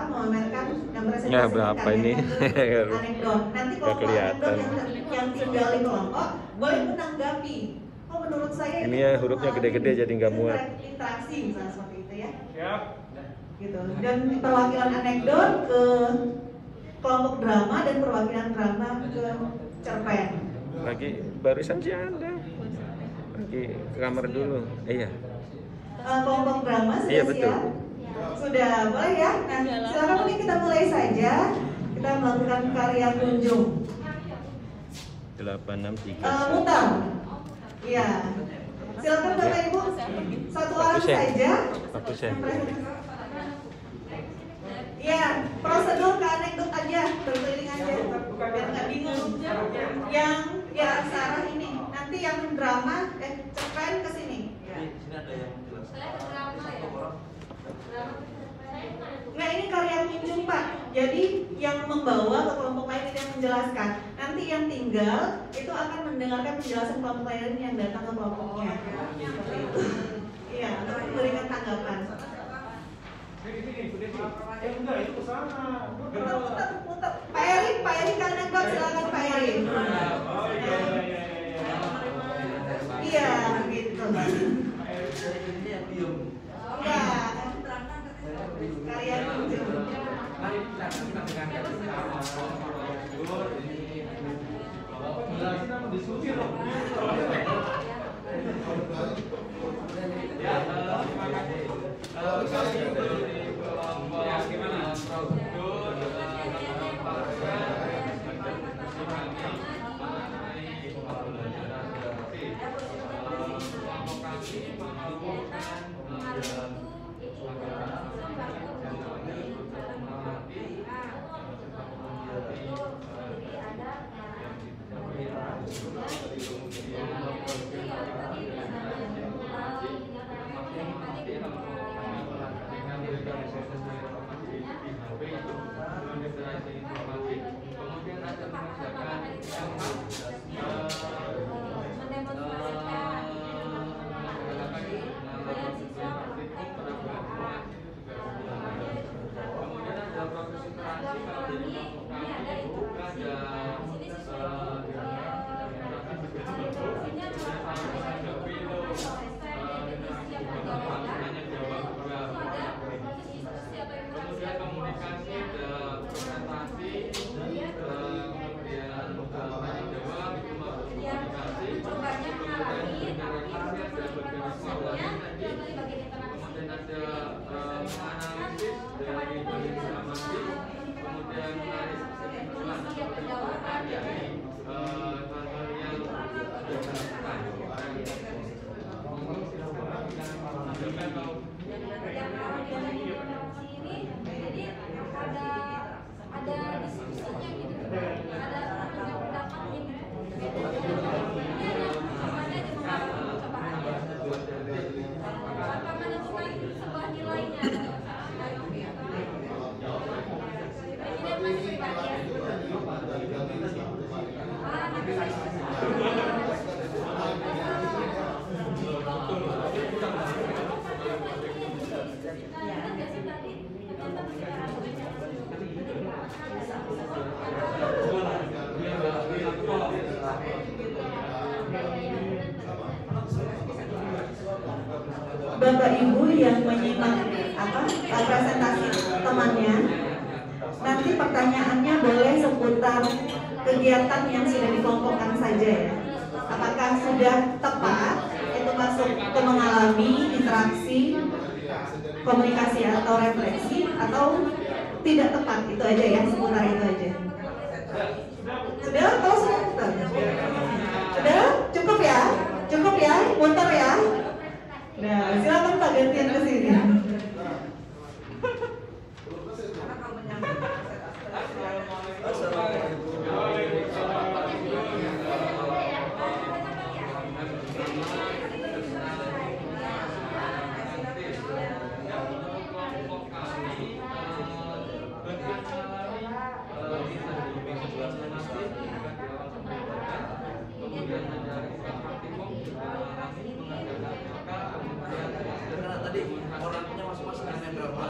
memamerkan dan presentasikan berapa ini? anekdot. Nanti kelompok anekdot yang tinggal di kelompok boleh menanggapi. Oh, menurut saya ini ya hurufnya gede-gede jadi nggak muat. Interaksi misalnya seperti itu ya. Siap. Gitu. Dan perwakilan anekdot ke kelompok drama dan perwakilan drama ke cerpen. Lagi barusan sih ada. Lagi ke kamar dulu. Iya. Kelompok drama sudah iya, betul. siap? Sudah, boleh ya? Nah, silakan mungkin kita mulai saja. Kita melakukan karya kunjung. 863. Mutar. Iya. Silakan Bapak Ibu, satu orang saja. Fokus ya. Ya, prosedur ke anekdot aja, berkeliling aja, biar nggak bingung. Yang ya arah ini, nanti yang drama, cerpen ke sini. Sini ada yang jelas. Nah, ini karya kunjung Pak. Jadi yang membawa ke kelompok lain itu yang menjelaskan. Nanti yang tinggal itu akan mendengarkan penjelasan kelompok lain yang datang ke kelompoknya. Iya, untuk memberikan tanggapan. Sini, enggak itu ke sana. Muter. kita dengarkan diskusi loh. Ya, terima kasih. Dari kelompok gimana prosedur kemudian ada mengerjakan kemudian ada proses interaksi kalau dari kelompok kami kemudian komunikasi, ada presentasi, kemudian tanya jawab, itu masuk komunikasi, kemudian interaksi, ada beberapa kemudian ada analisis dari amati, kemudian menarik kesimpulan seperti dari hal-hal yang dilakukan. Ada diskusinya gitu, ada pendapat-pendapatnya gitu. Tanpa menentukan sebuah nilainya. Bapak Ibu yang menyimak presentasi temannya, nanti pertanyaannya boleh seputar kegiatan yang sudah dikelompokkan saja ya. Apakah sudah tepat itu masuk ke mengalami interaksi, komunikasi atau refleksi, atau tidak tepat, itu aja ya, seputar itu aja. Sudah atau seputar? Sudah? Cukup ya? Cukup ya? Muter ya? Nah, silakan Pak gantian ke sini. Tadi orangnya masing-masing yang berapa?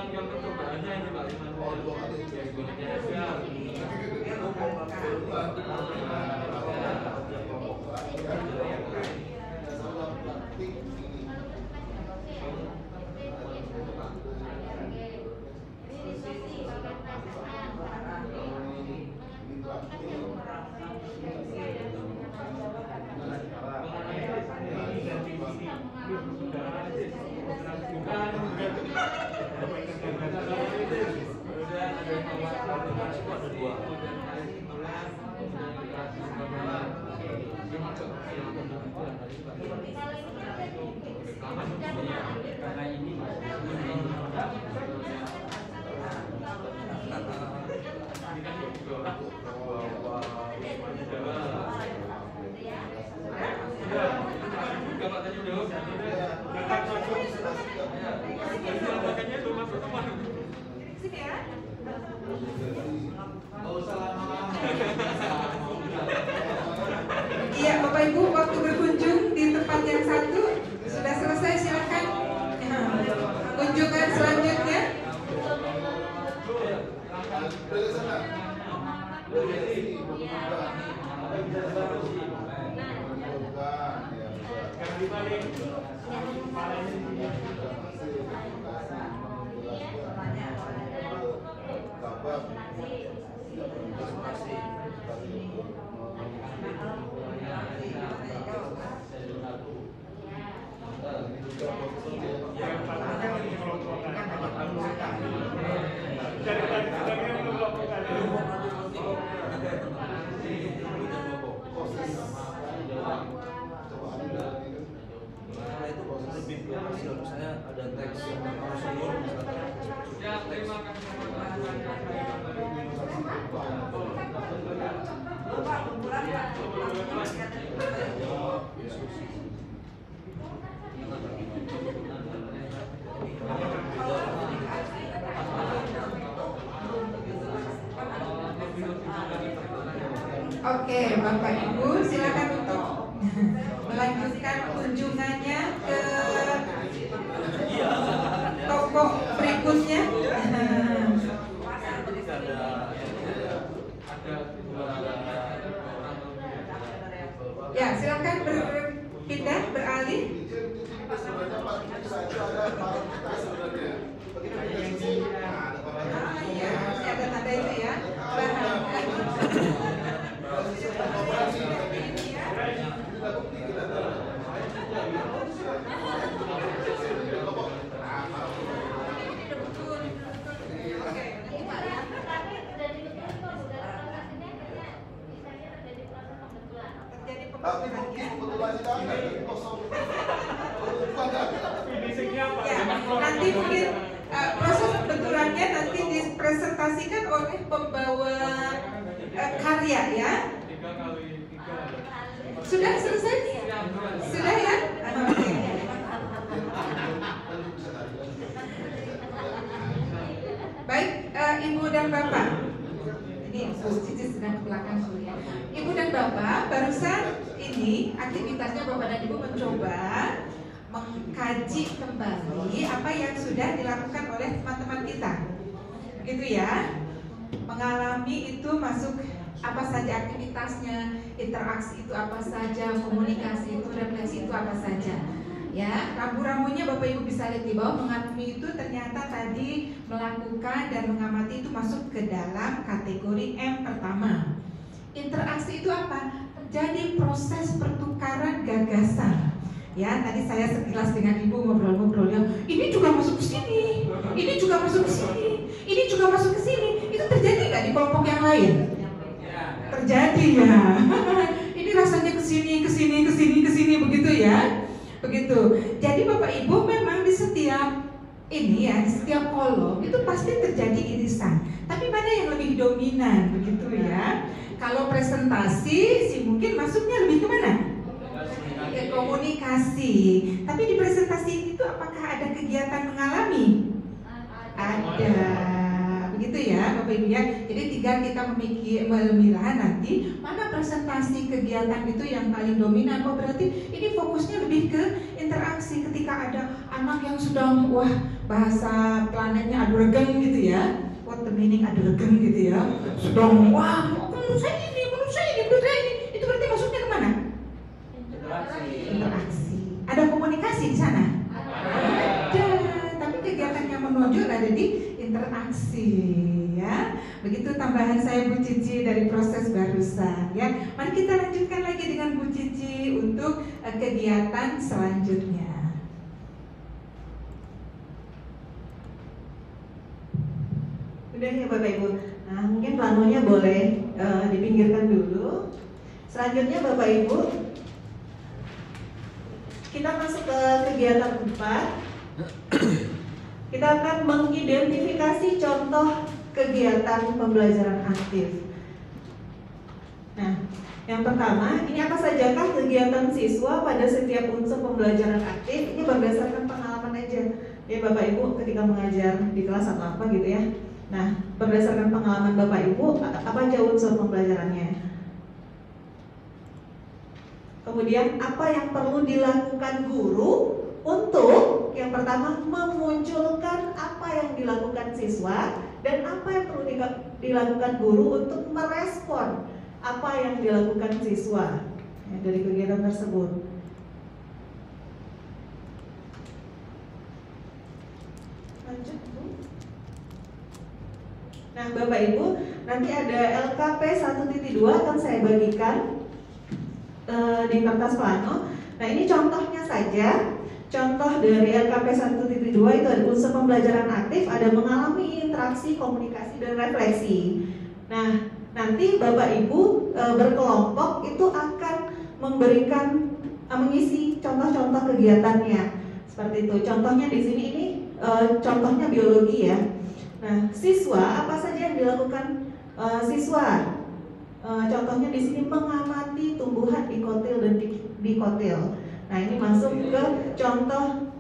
Yang percobaan ini Pak Bapak tadi jawab. Terima kasih. Oke, Bapak Ibu, silakan untuk melanjutkan kunjungannya ke toko berikutnya. Ya, silakan berpindah, beralih. Iya, masih ada tanda itu ya. Nanti mungkin proses pembentukannya nanti dipresentasikan oleh pembawa karya ya. Sudah selesai? Sudah ya? Oke. Baik, Ibu dan Bapak. Ini Bu Cici sedang ke belakang dulu ya. Ibu dan Bapak, barusan ini aktivitasnya Bapak dan Ibu mencoba mengkaji kembali apa yang sudah dilakukan oleh teman-teman kita. Begitu ya? Mengalami itu masuk apa saja aktivitasnya, interaksi itu apa saja, komunikasi itu, refleksi itu apa saja. Ya, rambu-rambunya Bapak Ibu bisa lihat di bawah. Mengalami itu ternyata tadi melakukan dan mengamati itu masuk ke dalam kategori M pertama. Interaksi itu apa? Terjadi proses pertukaran gagasan. Ya, tadi saya sekilas dengan Ibu ngobrol-ngobrol ya. Ini juga masuk ke sini, ini juga masuk ke sini, ini juga masuk ke sini. Itu terjadi nggak di kelompok yang lain? Terjadi ya. Ini rasanya ke sini, ke sini, ke sini, ke sini begitu ya. Begitu. Jadi Bapak Ibu memang di setiap ini ya, di setiap kolom itu pasti terjadi irisan. Tapi mana yang lebih dominan begitu ya? Kalau presentasi sih mungkin masuknya lebih ke mana? Ke komunikasi. Tapi di presentasi itu apakah ada kegiatan mengalami? Ada. Begitu ya Bapak Ibu ya. Jadi tinggal kita memilah nanti mana presentasi kegiatan itu yang paling dominan. Oh berarti ini fokusnya lebih ke interaksi. Ketika ada anak yang sedang bahasa planetnya adu regeng gitu ya. What the meaning adu regeng gitu ya. Sedang menurut saya ini, menurut saya ini, menurut saya ini. Itu berarti masuknya kemana? Interaksi. Ada komunikasi di sana? Ada. Tapi kegiatan yang menonjol ada di interaksi ya. Begitu tambahan saya Bu Cici dari proses barusan ya. Mari kita lanjutkan lagi dengan Bu Cici untuk kegiatan selanjutnya. Udah ya Bapak Ibu. Nah, mungkin planonya boleh dipinggirkan dulu. Selanjutnya Bapak Ibu, kita masuk ke kegiatan 4. Kita akan mengidentifikasi contoh kegiatan pembelajaran aktif. Nah, yang pertama, ini apa sajakah kegiatan siswa pada setiap unsur pembelajaran aktif? Ini berdasarkan pengalaman aja. Ya Bapak Ibu ketika mengajar di kelas atau apa gitu ya. Nah, berdasarkan pengalaman Bapak Ibu, apa aja unsur pembelajarannya? Kemudian, apa yang perlu dilakukan guru untuk yang pertama memunculkan apa yang dilakukan siswa dan apa yang perlu dilakukan guru untuk merespon apa yang dilakukan siswa ya, dari kegiatan tersebut. Lanjut Bu. Nah Bapak Ibu, nanti ada LKP 1.2 akan saya bagikan di kertas plano. Nah ini contohnya saja. Contoh dari LKP 1.2 itu ada unsur pembelajaran aktif, ada mengalami interaksi, komunikasi, dan refleksi. Nah, nanti Bapak Ibu berkelompok itu akan memberikan mengisi contoh-contoh kegiatannya. Seperti itu. Contohnya di sini ini contohnya biologi ya. Nah, siswa apa saja yang dilakukan siswa? Contohnya di sini mengamati tumbuhan dikotil dan dikotil. Nah, ini masuk ke contoh.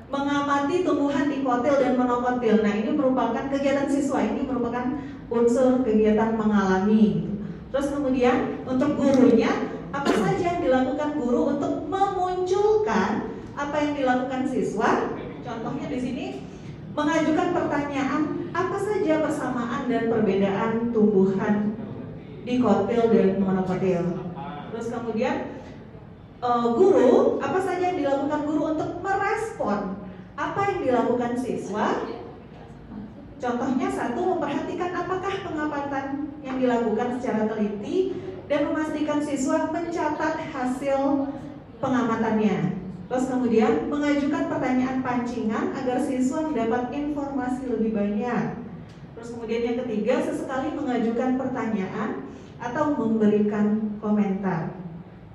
Mengamati tumbuhan dikotil dan monokotil. Nah, ini merupakan kegiatan siswa. Ini merupakan unsur kegiatan mengalami. Terus kemudian untuk gurunya, apa saja yang dilakukan guru untuk memunculkan apa yang dilakukan siswa? Contohnya di sini mengajukan pertanyaan apa saja persamaan dan perbedaan tumbuhan dikotil dan monokotil. Terus kemudian guru, apa saja yang dilakukan guru untuk merespon apa yang dilakukan siswa? Contohnya satu, memperhatikan apakah pengamatan yang dilakukan secara teliti dan memastikan siswa mencatat hasil pengamatannya. Terus kemudian mengajukan pertanyaan pancingan agar siswa mendapat informasi lebih banyak. Terus kemudian yang ketiga, sesekali mengajukan pertanyaan atau memberikan komentar.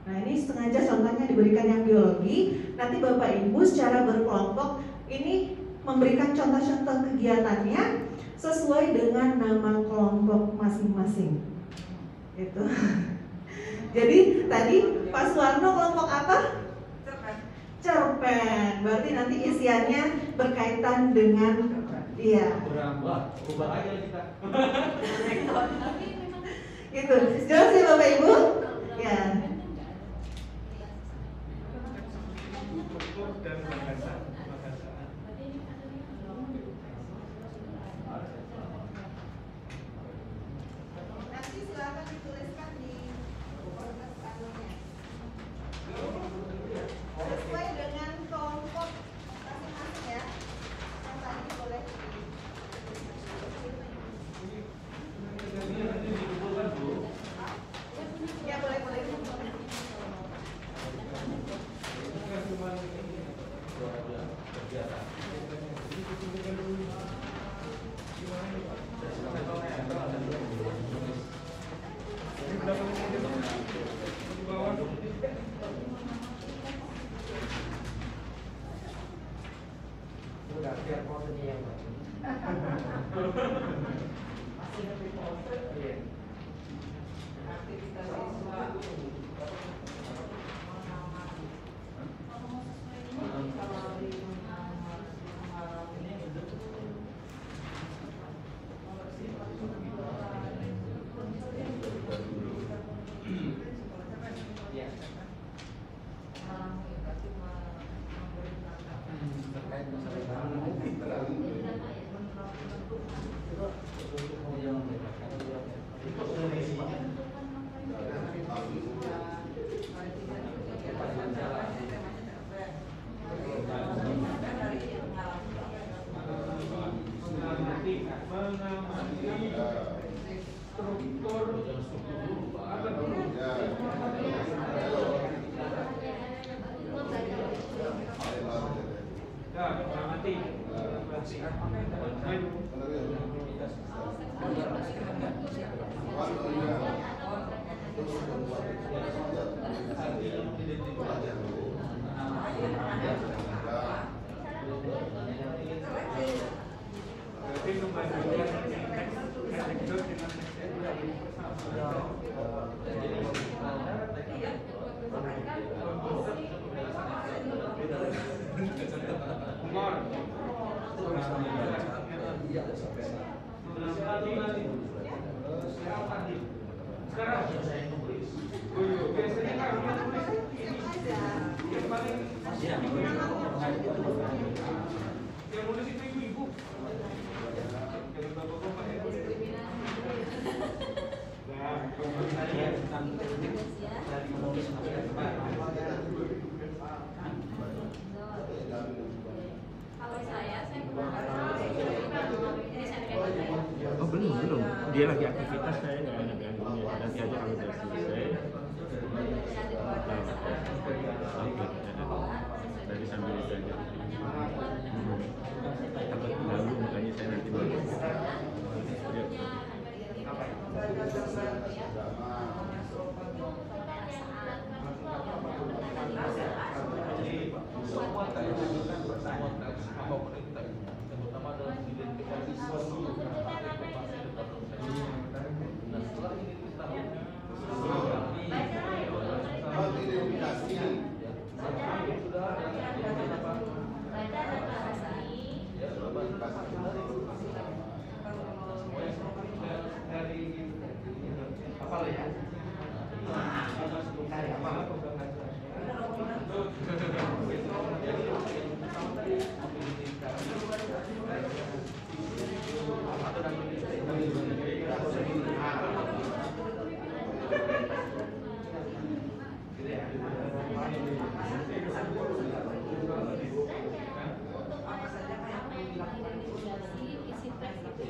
Nah, ini sengaja contohnya diberikan yang biologi. Nanti Bapak Ibu secara berkelompok ini memberikan contoh-contoh kegiatannya sesuai dengan nama kelompok masing-masing. Gitu. Jadi tadi Pak Suwarno kelompok apa? Cerpen. Berarti nanti isiannya berkaitan dengan ubah aja kita. Gitu. Jelas ya Bapak Ibu? Ya. Dan bahasa. Nanti silakan dituliskan di anunya. Sesuai dengan kelompok masing-masing ya. Yang tadi boleh ya boleh. Dia lagi aktivitas, saya nggak ada ganggunya. Nanti aja kalau udah selesai dari sambil belajar takut ganggu, makanya saya nanti balik. Semua terutama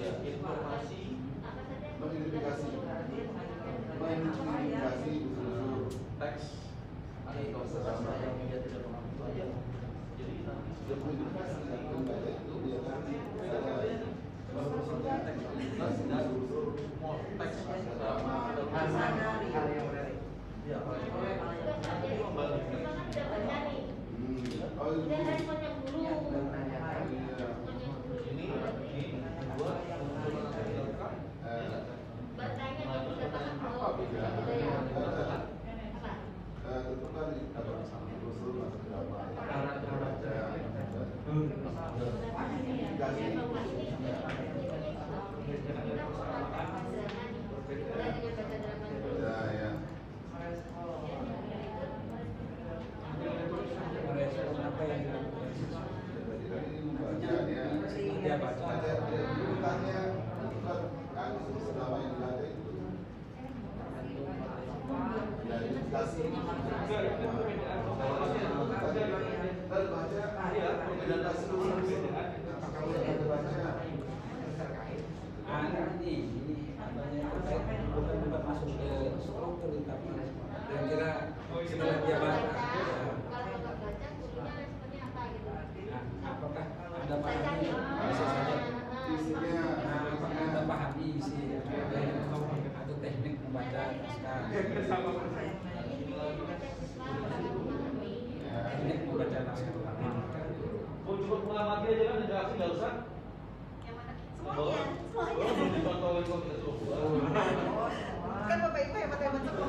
informasi mengidentifikasi unsur teks atau sesama yang dia tidak mengerti saja. Jadi nanti sudah mengidentifikasi lembaga itu dia nanti teks identitas dan small teks sama ya. Oh, cukup mengamati aja kan, interaksi nggak usah. Kan Bapak Ibu hebat-hebat semua.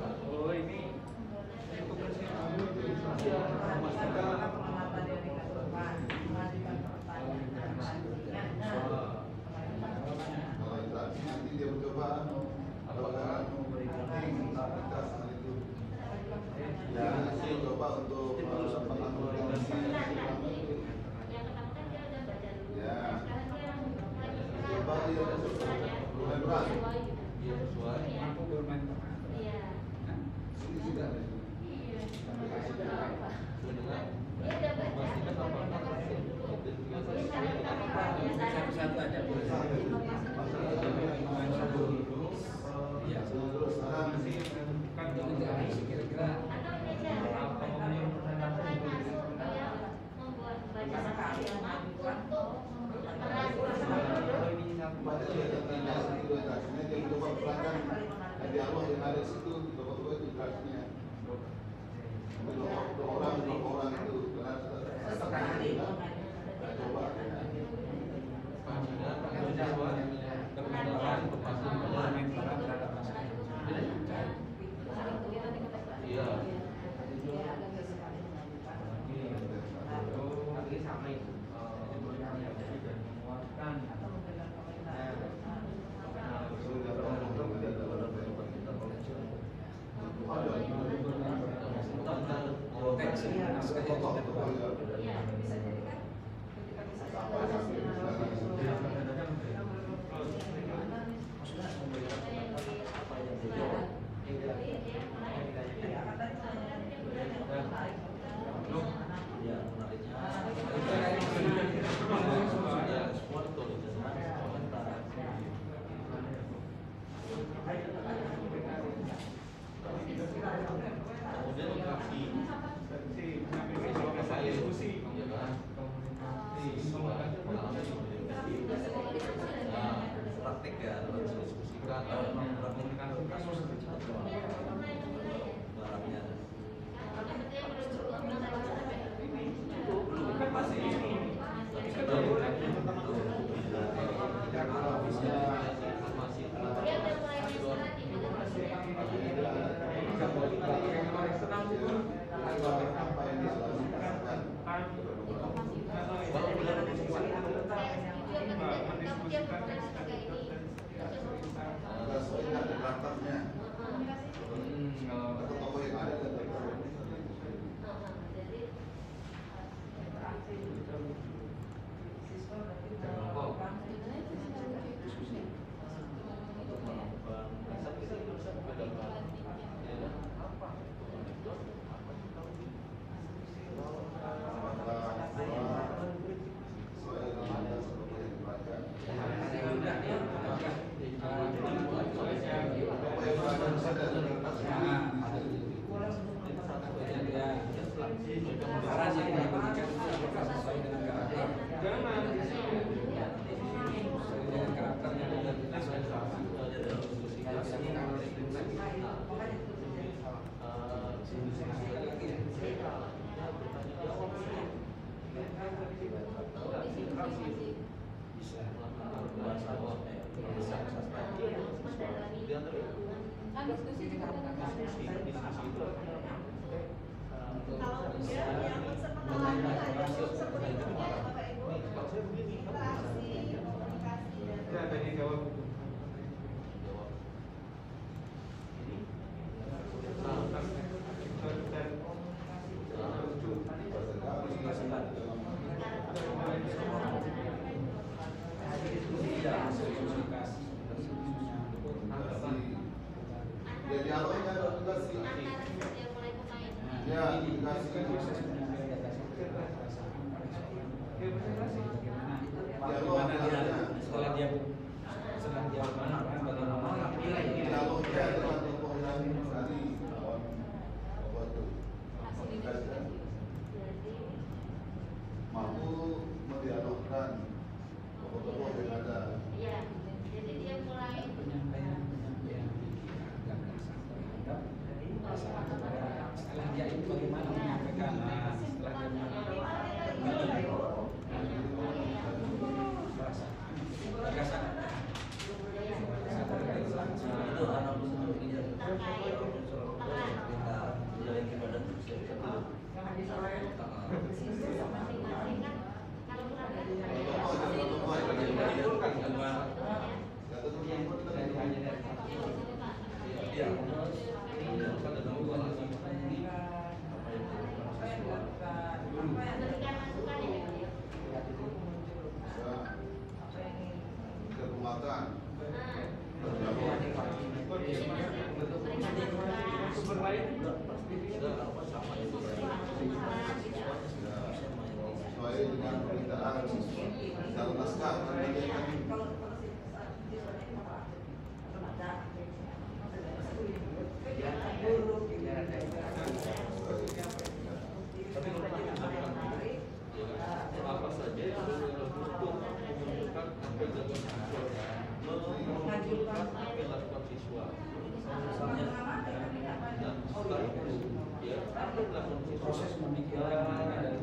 Oh, ini nanti dia mencoba apakah aktivitas itu dan hasil coba untuk ya coba dia bermain peran Aku bermain sini sudah satu-satu aja boleh. Ya, terus kira-kira dia mencoba perankan di Allah yang ada di situ, coba itu interaksinya. Dua orang itu atau tokoh yang ada dan tokoh proses memikirkan dan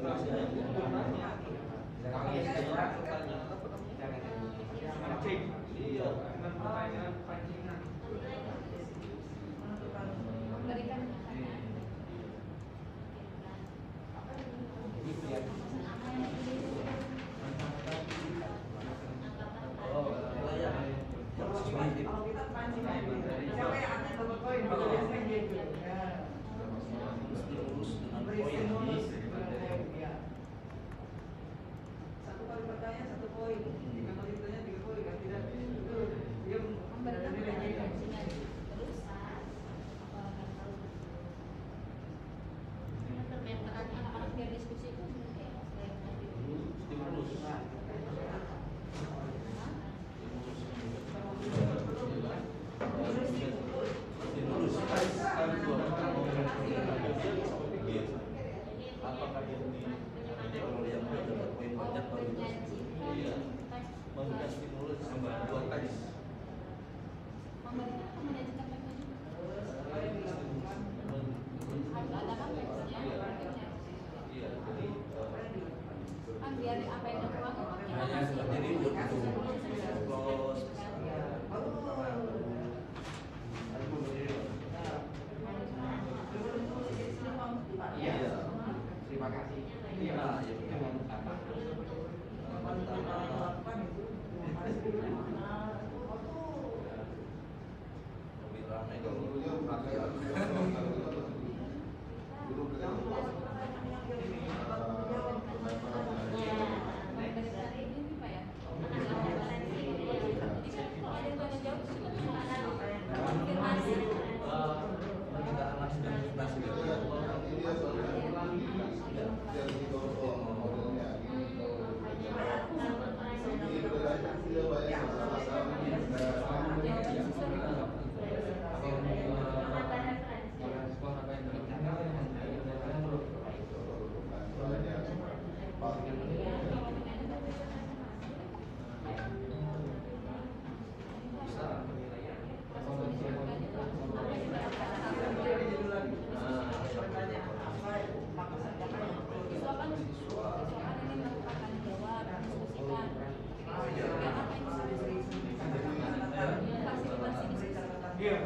Iya.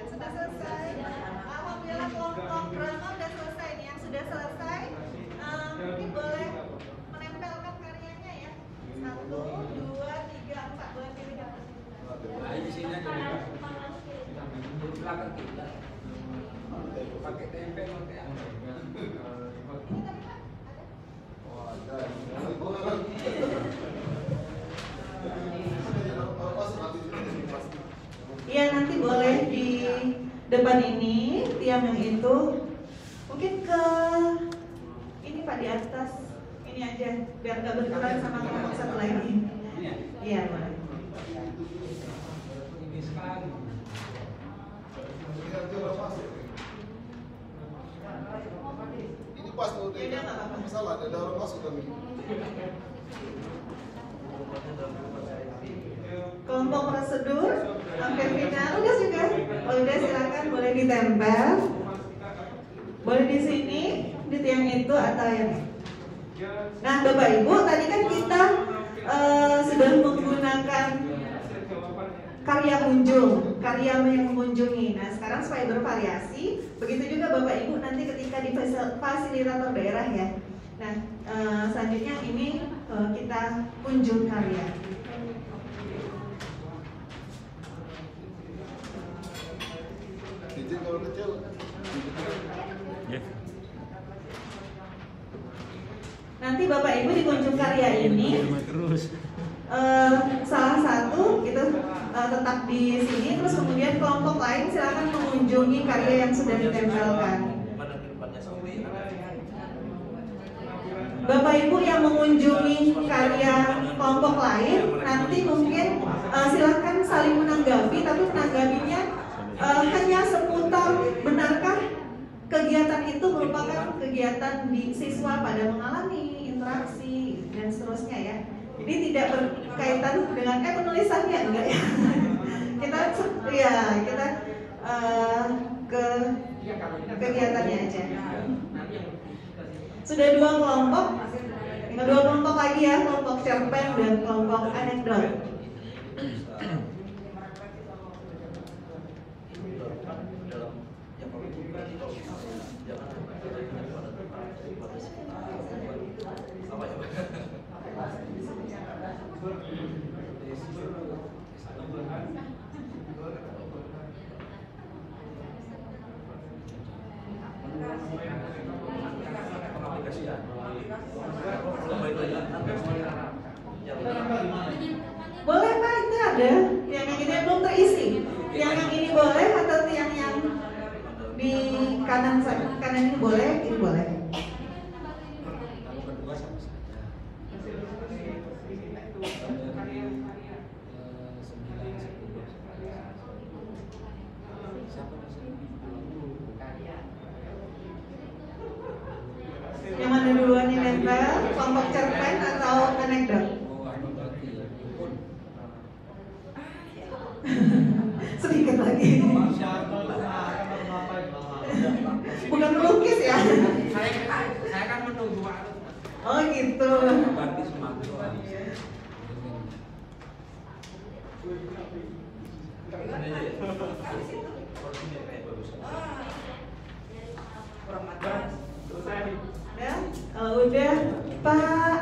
Sudah selesai. Alhamdulillah kelompok drama sudah selesai nih. Yang sudah selesai, mungkin boleh menempelkan karyanya ya. 1, 2, 3, 4 boleh pilih gambar. Nah, di sini aja di belakang kita. Pakai tempe nanti ada. Oh, ada. Iya, nanti boleh di depan ini, tiang yang itu. Mungkin ke ini Pak di atas. Ini aja, biar nggak benturan sama kelompok satu lagi. Iya, boleh. Ini sekarang. Ini pas tuh, masalah ada orang masuk kan. Kelompok prosedur hampir final udah juga. Udah silakan boleh ditempel. Boleh di sini, di tiang itu atau yang. Nah, Bapak Ibu, tadi kan kita sudah menggunakan karya kunjung, karya yang mengunjungi. Nah, sekarang supaya bervariasi, begitu juga Bapak Ibu nanti ketika di fasilitator daerah ya. Nah, selanjutnya ini kita kunjung karya. Izin kalau kecil. Nanti Bapak Ibu di kunjung karya ini salah satu itu tetap di sini, terus kemudian kelompok lain silakan mengunjungi karya yang sudah ditempelkan. Bapak Ibu yang mengunjungi karya kelompok lain nanti mungkin silakan saling menanggapi, tapi menanggapinya hanya seputar benarkah kegiatan itu merupakan kegiatan di siswa pada mengalami interaksi dan seterusnya ya. Jadi tidak berkaitan dengan penulisannya enggak ya. kita ke kegiatannya aja. Sudah 2 kelompok, tinggal 2 kelompok lagi ya, kelompok cerpen dan kelompok anekdot. Boleh Pak, itu ada yang ini belum terisi. Yang ini boleh atau yang di kanan ini boleh, ini boleh. Yang mana duluan yang nempel, kelompok cerpen atau anekdot? Sedikit lagi. Bukan melukis ya? Saya kan menunggu Pak. Oh gitu. Ya, udah Pak.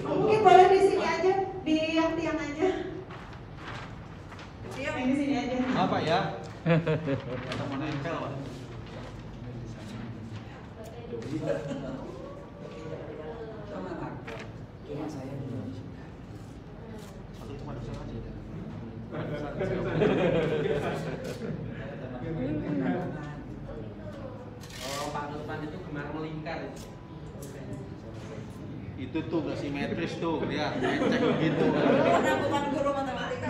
Mungkin boleh di sini aja, di yang tiang aja. Yang di sini aja. Apa ya? Kita mau nempel, Pak. Cuma saya belum. Satu cuma dosa aja. Oh, Pak Nurman itu gemar melingkar itu. Itu tuh gak simetris tuh, dia ngecek begitu. Bukan guru matematika.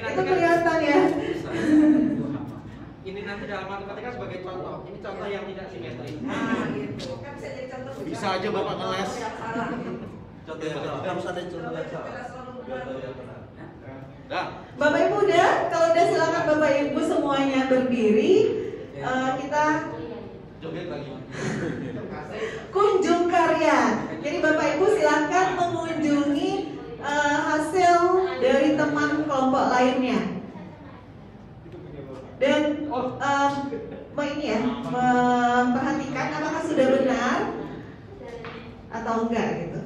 Itu kelihatan ya. Ini nanti dalam matematika sebagai contoh. Ini contoh yang tidak simetris. Nah, gitu. Kan bisa jadi contoh. Bisa aja Bapak ngeles. Contoh yang benar. Harus ada contoh yang salah. Dah. Bapak Ibu udah, kalau udah silakan Bapak Ibu semuanya berdiri. Kita Joget lagi. kunjung karya. Jadi Bapak Ibu silakan mengunjungi hasil dari teman kelompok lainnya. Dan ini ya, memperhatikan apakah sudah benar atau enggak gitu.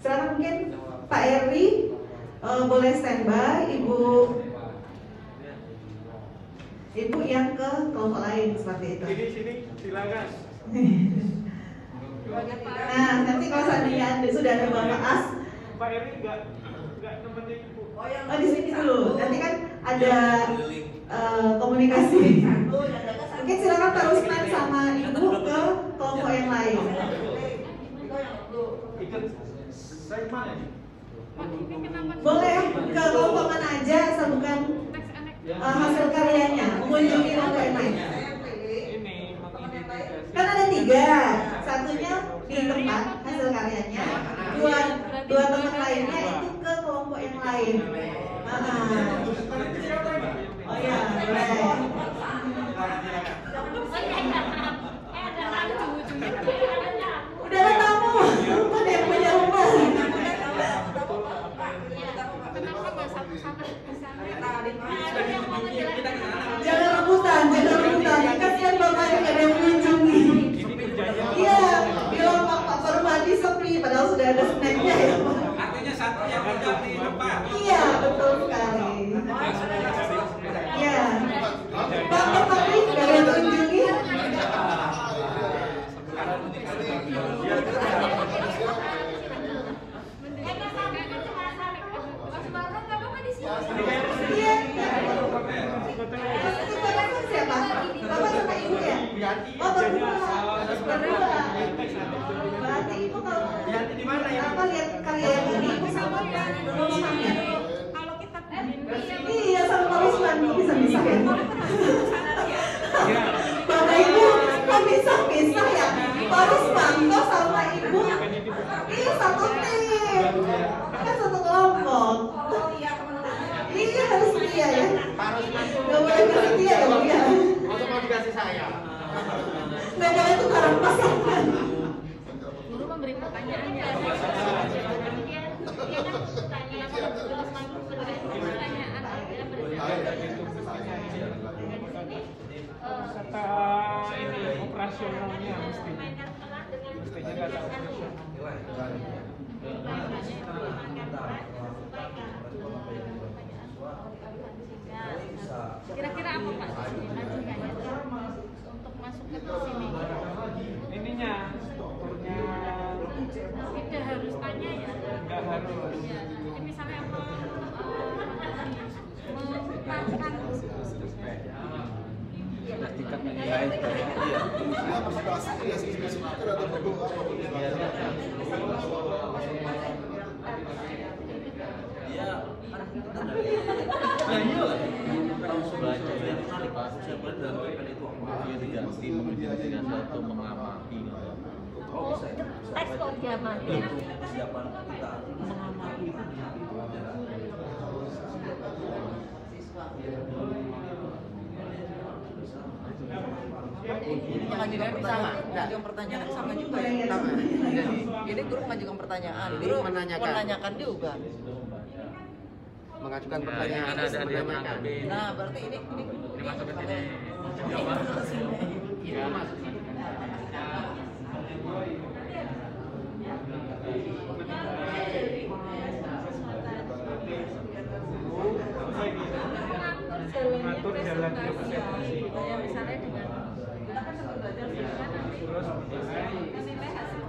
Sekarang mungkin Pak Eri boleh standby, Ibu yang ke kelompok lain seperti itu. Sini, silakan. Nah, nanti kalau seandainya sudah ada Bapak As, Pak Eri enggak nemenin Ibu. oh di sini dulu. Nanti kan ada komunikasi. Mungkin silakan Pak Rusman sama Ibu ke kelompok yang lain. Ikut saya mana nih? Boleh ke kelompok mana aja, asal bukan hasil karyanya, mengunjungi kelompok yang lain. Kan ada 3, satunya di tempat hasil karyanya, dua teman lainnya itu ke kelompok yang lain. Oh ya, boleh. Udah ada tamu, ada yang punya rumah. Jangan rebutan, kasihan bapaknya gak ada yang mengunjungi. Iya, bilang Pak Permadi sepi, padahal sudah ada snacknya ya Pak. Artinya satu yang tidak di depan. Iya, betul sekali. Iya, Pak Permadi gak ada yang mengunjungi. Iya. Siapa? Bapak sama Ibu ya? Oh, berdua. Berarti Ibu kalau apa lihat karya yang ini Ibu sama Rusmannya? Iya, sama Pak Rusman bisa ya. Bapak Ibu kok bisa ya? Pak Rusmanto sama Ibu. Iya, satu tim. Kan satu kelompok. Iya harus dia ya. Gak boleh kasih dia dong ya. Masa mau dikasih saya? Nah jangan tukaran pasangan. Guru memberi pertanyaan ya. Kata ini operasionalnya mestinya kata operasional. Kira-kira apa Pak untuk masuk ke sini? Ininya strukturnya Tidak harus tanya ya. nggak harus. Ya, jadi misalnya memutarkan ekspor zaman persiapan kita Mengajukan pertanyaan, mengajukan pertanyaan sama juga ya. Ini guru mengajukan pertanyaan, guru menanyakan juga. Mengajukan pertanyaan. Nah, berarti ini masuk ke sini. Jawab. Iya. Mengatur jalan presentasi. Ya misalnya dengan kita kan sambil belajar kan nanti menilai hasil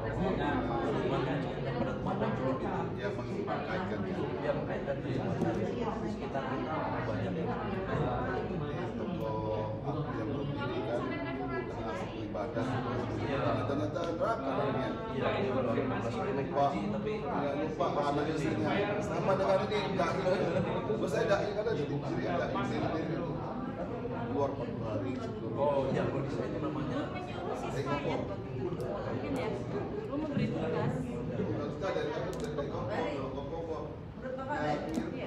Ya mengkaitkan itu. Ya mengkaitkan di sekitar kita banyak tokoh aku yang berdiri kan tengah ibadah ternyata neraka ini lupa lupa anak istrinya sama dengan ini enggak terus saya dai kan ada di sini ada ini luar 40 hari sebelum yang kondisi itu namanya mungkin ya lu memberi tugas kita dari kompor menurut Bapak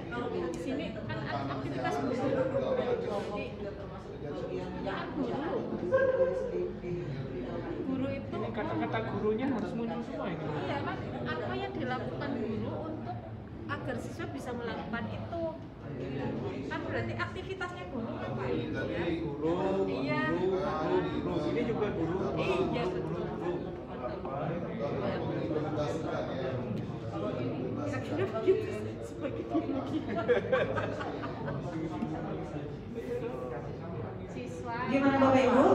kalau di sini kan aktivitas guru itu Ini kata-kata gurunya harus muncul semua ini. iya kan apa yang dilakukan guru untuk agar siswa bisa melakukan itu Kan berarti aktivitasnya guru kan Pak? Guru, Iya. Ini juga guru. Iya betul. Kira-kira begitu sebagai biologi. Siswa. Gimana Bapak Ibu?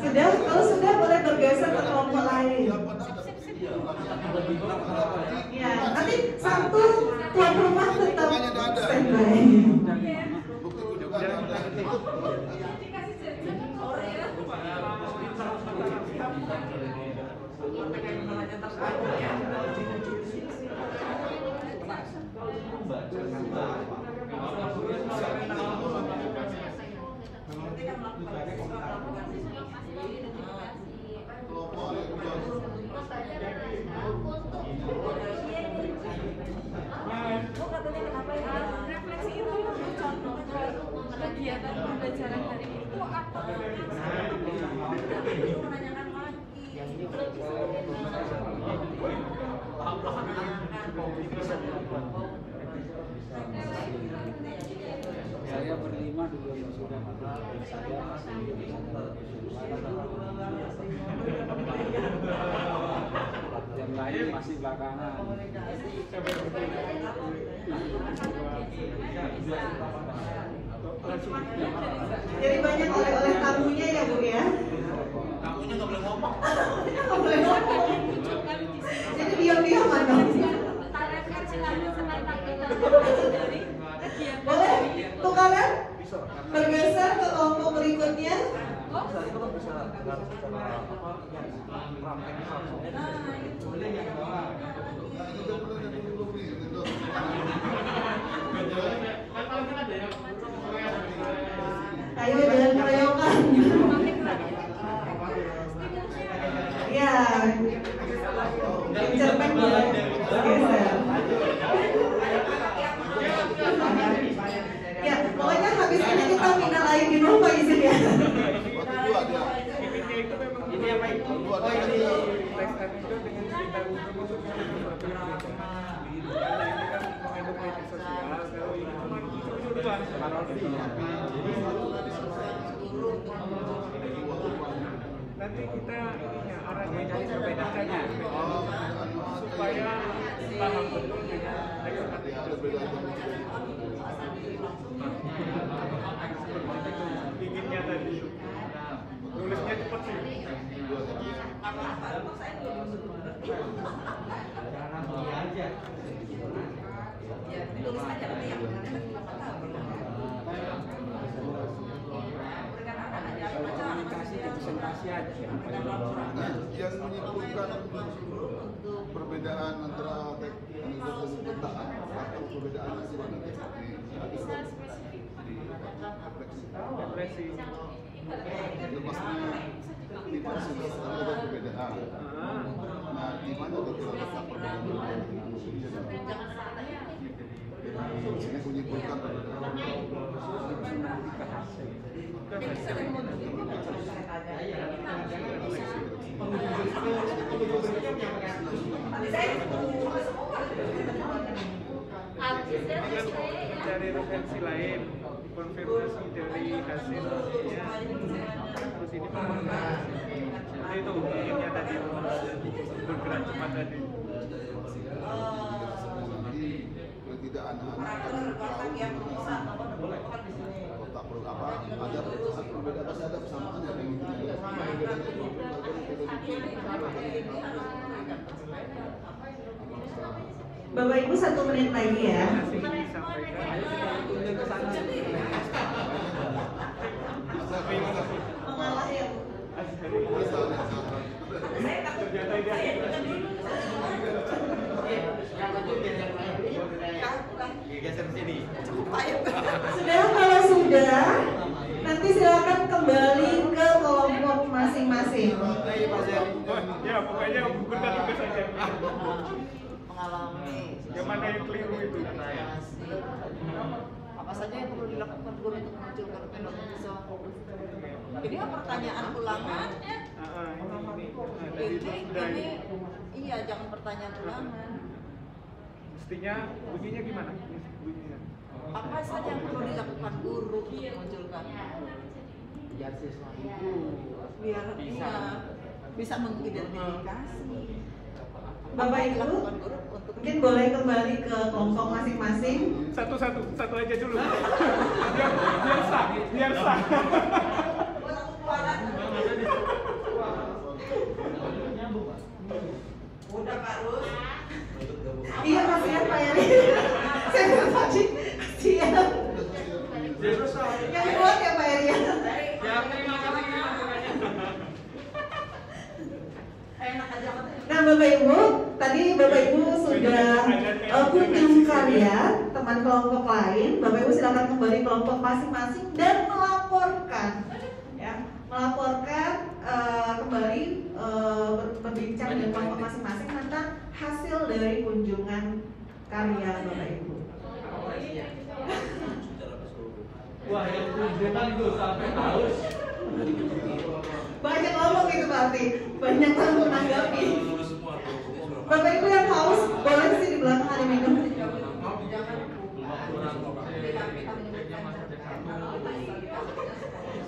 Sudah? Kalau sudah boleh bergeser ke kelompok lain. Ya, nanti satu tuan rumah tetap standby. Refleksi itu contoh kegiatan pembelajaran hari itu atau menanyakan lagi. Saya berlima dulu yang sudah kenal dan saya masih yang lain masih belakangan. Jadi banyak oleh-oleh tamunya ya Bu ya? Tamunya nggak boleh ngomong. Nggak boleh ngomong. Jadi diam-diaman dong. Boleh? Tukaran? Bergeser ke kelompok berikutnya. Ayo jangan keroyokan. Ya, cerpen boleh bergeser. Ya, pokoknya habis ini kita final lagi di rumah Pak izin ya. Ini apa itu? Oh ini teks itu dengan cerita umum itu kan ini kan mengandung kritik sosial. Kalau ini cuma lucu-lucuan. Nanti kita arahnya jadi berbeda-bedanya supaya paham betul dengan inginnya tadi nulisnya cepat sih. Komunikasi dan presentasi aja. Yang menyimpulkan perbedaan antara teknik dan pemetaan atau perbedaannya di mana? Depresi. Lepasnya lima sudah ada perbedaan. Nah, di mana letak perbedaan? Ini menyimpulkan perbedaan. Mencari referensi lain, konfirmasi dari hasilnya, terus ini seperti itu inginnya tadi bergerak cepat tadi. Tidak anak-anak kotak perlu apa? Ada perbedaan, pasti ada kesamaan ya dengan Bapak Ibu 1 menit lagi ya. Mengalah ya. Sudah, kalau sudah, nanti silakan kembali ke kelompok masing-masing. Ya pokoknya bukan tugas saja. Mengalami. Yang mana yang keliru itu? Apa saja yang perlu dilakukan guru untuk memunculkan fenomena siswa? Ini pertanyaan ulangan ya? Ini iya, jangan pertanyaan ulangan. Mestinya bunyinya gimana? Bunyinya. Apa saja yang perlu dilakukan guru untuk menunjukkan? Biar siswa Biar bisa mengidentifikasi. Bapak Ibu, mungkin boleh kembali ke kelompok masing-masing. Satu aja dulu. biar sah. Udah Pak Rus. Iya, kasihan Pak Yari. Saya bilang tadi, kasihan. Yang kuat ya Pak Yari. Nah Bapak Ibu, tadi Bapak Ibu sudah kunjung karya teman kelompok lain. Bapak Ibu silakan kembali kelompok masing-masing dan melaporkan, ya, kembali berbincang dengan kelompok masing-masing tentang hasil dari kunjungan karya Bapak Ibu. Wah, yang kunjungan itu sampai haus. Banyak ngomong itu berarti, banyak yang menanggapi. Bapak Ibu yang haus, boleh sih di belakang ada minum.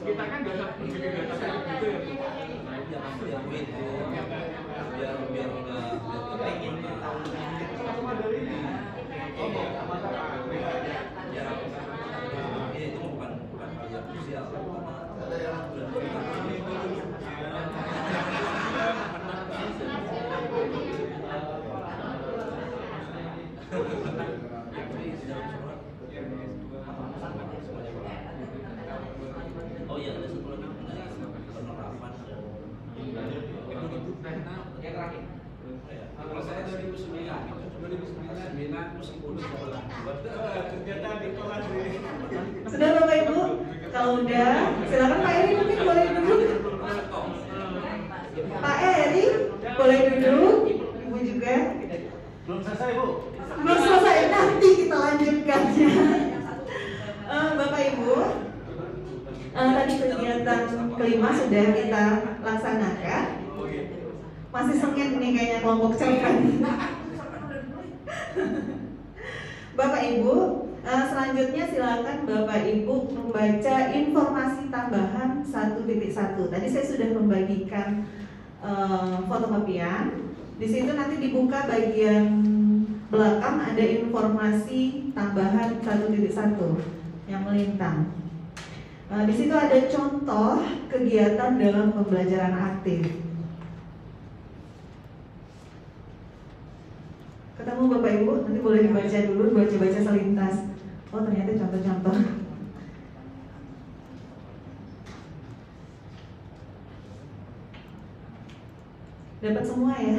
Kita kan gak bisa bikin data kayak gitu ya. Oh iya, ada satu lagi mengenai penerapan dan yang terakhir. Kalau saya 2009 meskipun Ternyata di kelas ini. Sudah Bapak Ibu? Kalau udah, silakan Pak Eri mungkin boleh duduk. Pak Eri boleh duduk. Ibu juga. Belum selesai, Bu. Belum selesai, nanti kita lanjutkannya. Bapak Ibu, tadi kegiatan kelima sudah kita laksanakan. Masih sengit nih kayaknya kelompok cerpen. Bapak Ibu, selanjutnya silakan Bapak Ibu membaca informasi tambahan 1.1. Tadi saya sudah membagikan fotokopian. Di situ nanti dibuka bagian belakang ada informasi tambahan 1.1 yang melintang. Di situ ada contoh kegiatan dalam pembelajaran aktif. Ketemu Bapak Ibu, nanti boleh dibaca dulu, baca-baca selintas. Oh ternyata contoh-contoh. Dapat semua ya?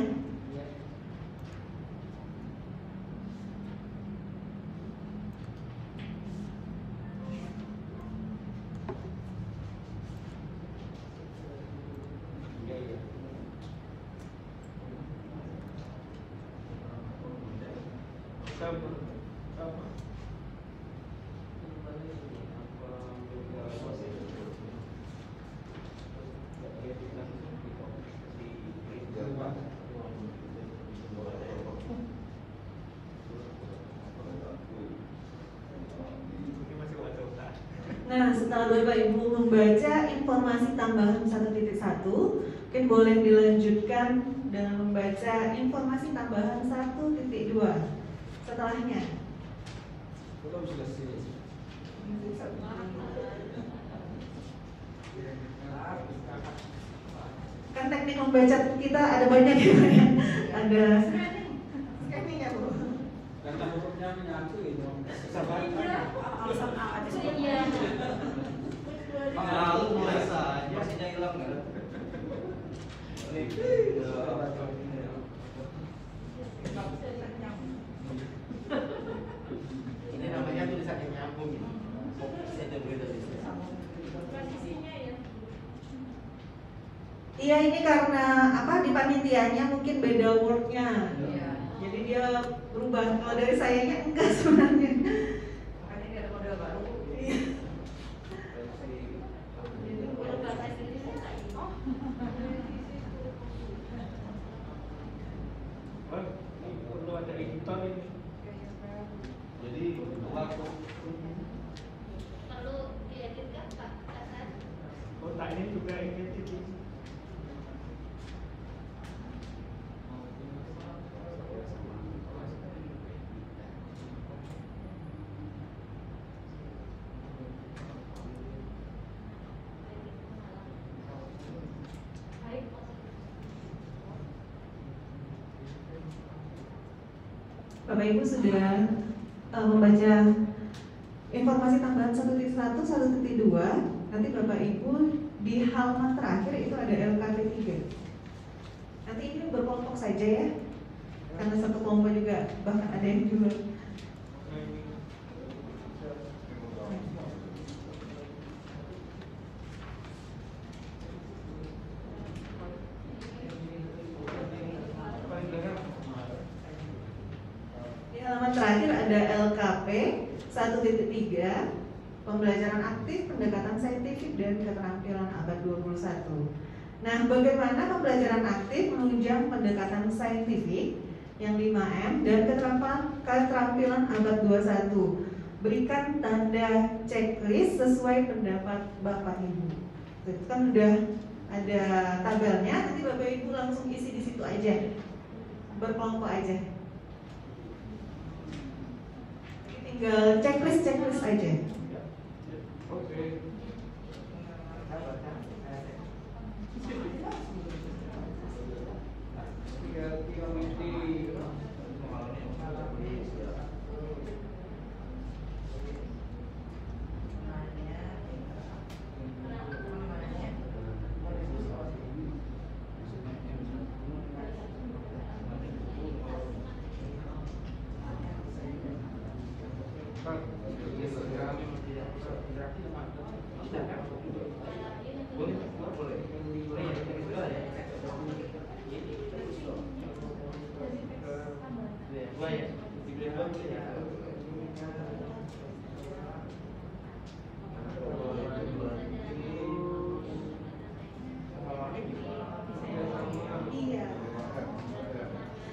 Nah, setelah Bapak Ibu membaca informasi tambahan 1.1, mungkin boleh dilanjutkan dengan membaca informasi tambahan 1.2 setelahnya. belum selesai. Kan teknik membaca kita ada banyak ya, ada scanning ya Bu. Kata hurufnya menyatu itu. Alasan A aja sih. Lalu mulai saja. Masihnya hilang kan? Ini namanya tulisan yang nyambung. Fokusnya ada beda di sini. Iya, ini karena apa, di panitianya mungkin beda wordnya. Jadi dia berubah. Kalau dari sayanya enggak sebenarnya. Makanya ini ada model baru. Ini perlu ada editor ini. Jadi waktu kotaknya juga ingin titik. Bapak Ibu sudah membaca informasi tambahan 1.1, 1.2. Nanti Bapak Ibu di halaman terakhir itu ada LKP 3. Nanti ini berkelompok saja ya, karena satu kelompok juga bahkan ada yang dua. Terakhir ada LKP 1.3, pembelajaran aktif, pendekatan saintifik dan keterampilan abad 21. Nah, bagaimana pembelajaran aktif menunjang pendekatan saintifik yang 5M dan keterampilan abad 21? Berikan tanda checklist sesuai pendapat Bapak Ibu. Itu kan udah ada tabelnya, nanti Bapak Ibu langsung isi di situ aja, berkelompok aja. Tinggal checklist aja. Oke.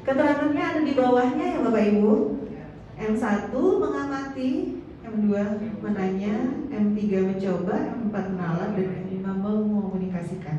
Keterangannya ada di bawahnya ya Bapak Ibu. M1 mengamati, M2 menanya, M3 mencoba, M4 menalar, dan M5 mengomunikasikan.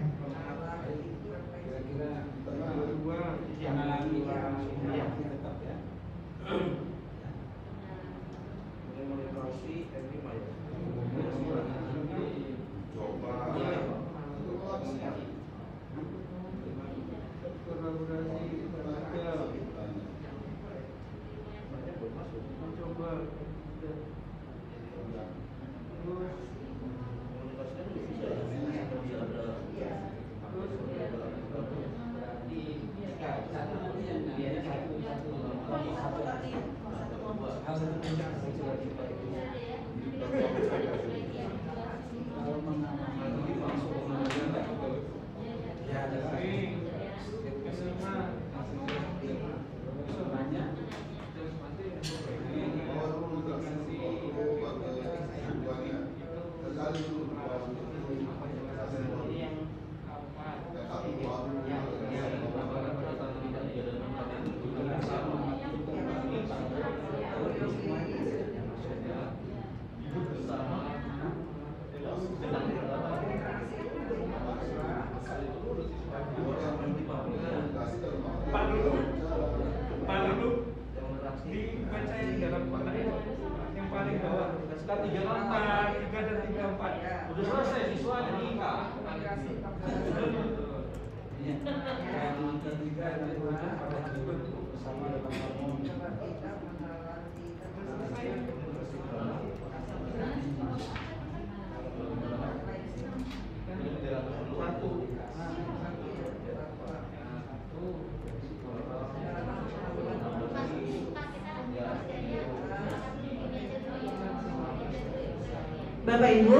Bapak Ibu,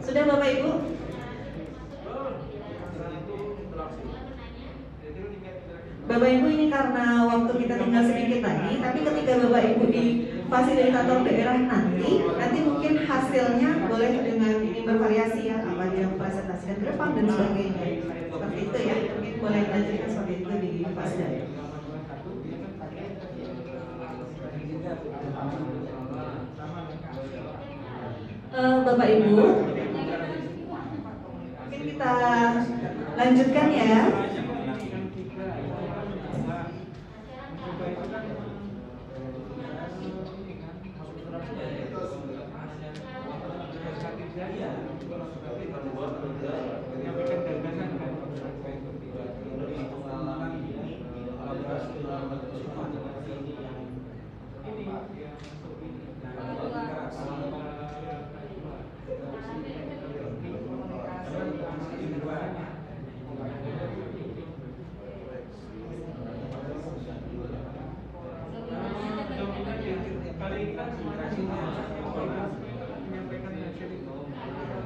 sudah Bapak Ibu? Bapak Ibu, ini karena waktu kita tinggal sedikit lagi, tapi ketika Bapak Ibu di fasilitator daerah nanti mungkin hasilnya boleh dengan ini bervariasi ya, apa yang presentasikan ke depan dan sebagainya. Seperti itu ya, mungkin boleh lanjutkan seperti itu di fasilitator. Bapak Ibu, kita lanjutkan ya.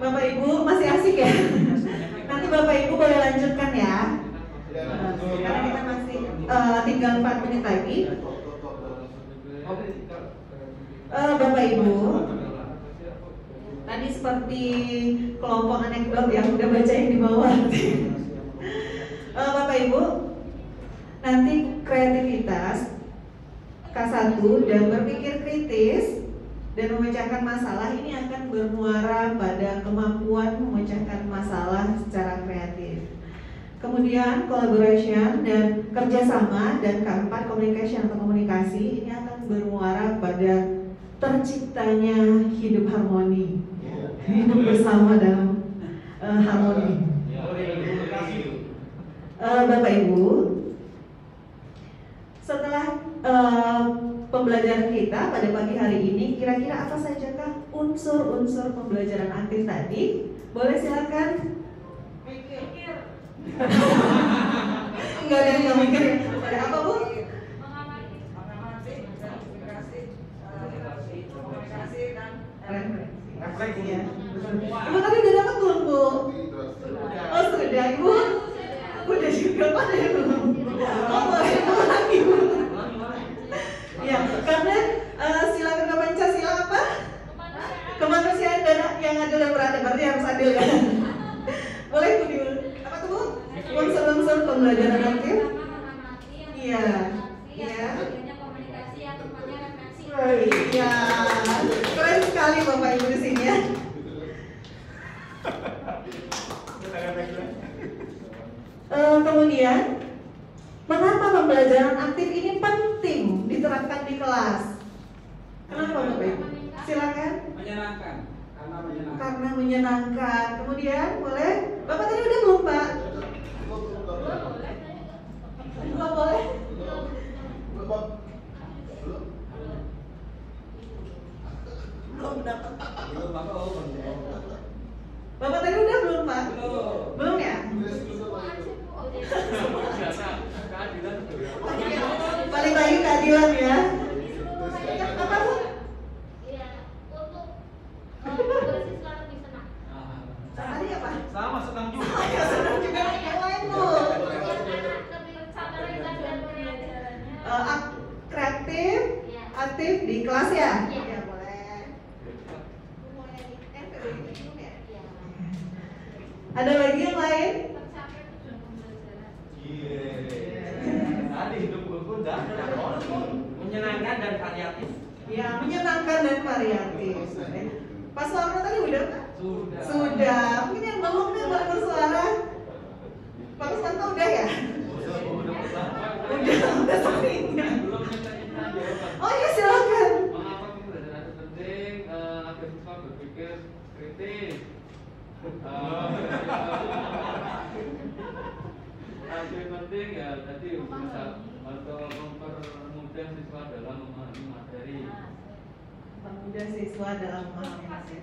Bapak Ibu masih asik ya? Nanti Bapak Ibu boleh lanjutkan ya. Karena kita masih tinggal 4 menit lagi. Bapak Ibu, tadi seperti kelompok anekdot yang udah baca yang di bawah. Bapak Ibu, nanti kreativitas K1 dan berpikir kritis dan memecahkan masalah ini akan bermuara pada kemampuan memecahkan masalah secara kreatif. Kemudian collaboration dan kerjasama, dan keempat communication atau komunikasi ini akan bermuara pada terciptanya hidup harmoni, hidup bersama dalam harmoni. Bapak Ibu, setelah pembelajaran kita pada pagi hari ini, kira-kira apa sajakah unsur-unsur pembelajaran aktif tadi? Boleh silakan. Mikir. Enggak ada yang nggak mikir. Ada apa, Bu? Mengamati, komunikasi, dan refleksi ya. Ibu tadi udah dapat belum, Bu? Oh sudah, Ibu. Udah juga pada belum? Oh boleh lagi, Bu. Ya, karena silakan ke Pancasila apa? Kemanusiaan dan yang adil dan beradab, berarti harus adil ya. Boleh Bu dulu. Apa tuh Bu? Unsur-unsur pembelajaran aktif? Iya. Iya. Iya. Keren sekali Bapak Ibu di sini ya. Kemudian, mengapa pembelajaran aktif ini penting diterapkan di kelas? Kenapa Bapak Ibu? Silakan. Menyenangkan. Karena menyenangkan. Kemudian boleh? Bapak tadi udah belum Pak? Belum boleh? Belum dapat. Bapak tadi udah belum Pak? Belum ya? Balik lagi keadilan ya. Apa Bu? Iya, untuk beasiswa lebih senang. Tadi apa? Sama senang juga. Ya senang juga yang lain Bu. Kreatif, aktif di kelas ya? Iya boleh. Ada lagi yang lain? Tadi hidup gue udah menyenangkan dan variatif. Ya, menyenangkan dan variatif. Pas Warno tadi udah Pak? Sudah. Mungkin yang belum nih Pak bersuara. Pak Susanto udah ya? Udah seringnya. Oh iya silakan. Mengapa pembelajaran itu penting? Agar siswa berpikir kritis. Yang penting ya tadi bisa atau mempermudah siswa dalam memahami materi. Mempermudah siswa dalam memahami materi.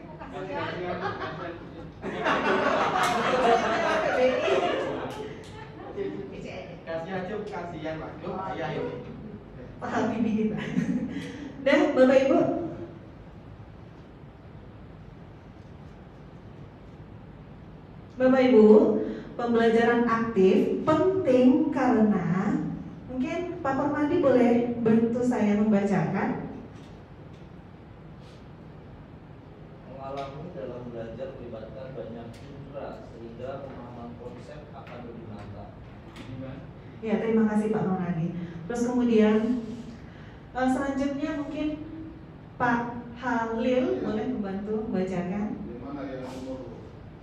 Kasih aja, kasihan Pak. Ayah ini. Pak Habibie kita. Dan Bapak Ibu, Bapak Ibu, pembelajaran aktif penting karena mungkin Pak Permadi boleh bantu saya membacakan. Mengalami dalam belajar melibatkan banyak indera sehingga pemahaman konsep akan lebih mantap. Ya, terima kasih Pak Permadi. Terus kemudian selanjutnya mungkin Pak Halil boleh membantu membacakan. Yang mana yang nomor?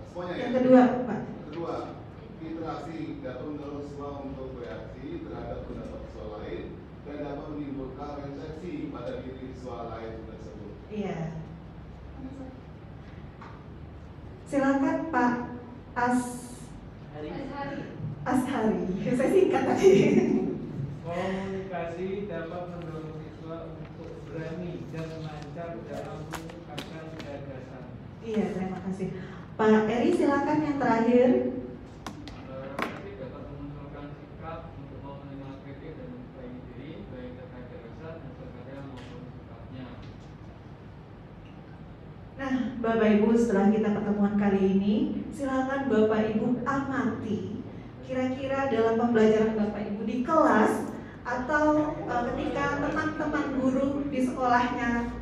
Semuanya Yang ya? kedua, Pak. Kedua interaksi dapat mendorong siswa untuk bereaksi terhadap pendapat siswa lain dan dapat menimbulkan refleksi pada diri siswa lain tersebut. Iya. Silakan Pak Ashari. Saya singkat tadi. Komunikasi dapat mendorong siswa untuk berani dan lancar dalam mengungkapkan gagasan. Iya, terima kasih. Pak Eri, silakan yang terakhir. Komunikasi dapat memunculkan sikap untuk mau menerima kritik dan memperbaiki diri, baik terkait gagasan, hasil karya maupun sikapnya. Nah, Bapak Ibu, setelah kita pertemuan kali ini, silakan Bapak Ibu amati kira-kira dalam pembelajaran Bapak Ibu di kelas atau ketika teman-teman guru di sekolahnya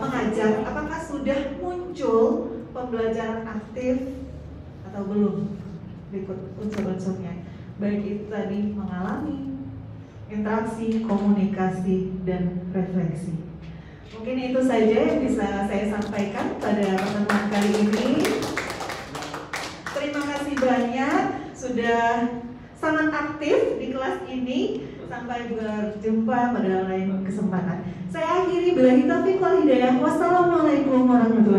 mengajar, apakah sudah muncul pembelajaran aktif atau belum? Berikut unsur-unsurnya, baik itu tadi mengalami interaksi, komunikasi, dan refleksi. Mungkin itu saja yang bisa saya sampaikan pada pertemuan kali ini. Terima kasih banyak sudah sangat aktif di kelas ini. Sampai berjumpa pada lain kesempatan. Saya akhiri billahi taufiq wal hidayah. Wassalamualaikum warahmatullahi wabarakatuh.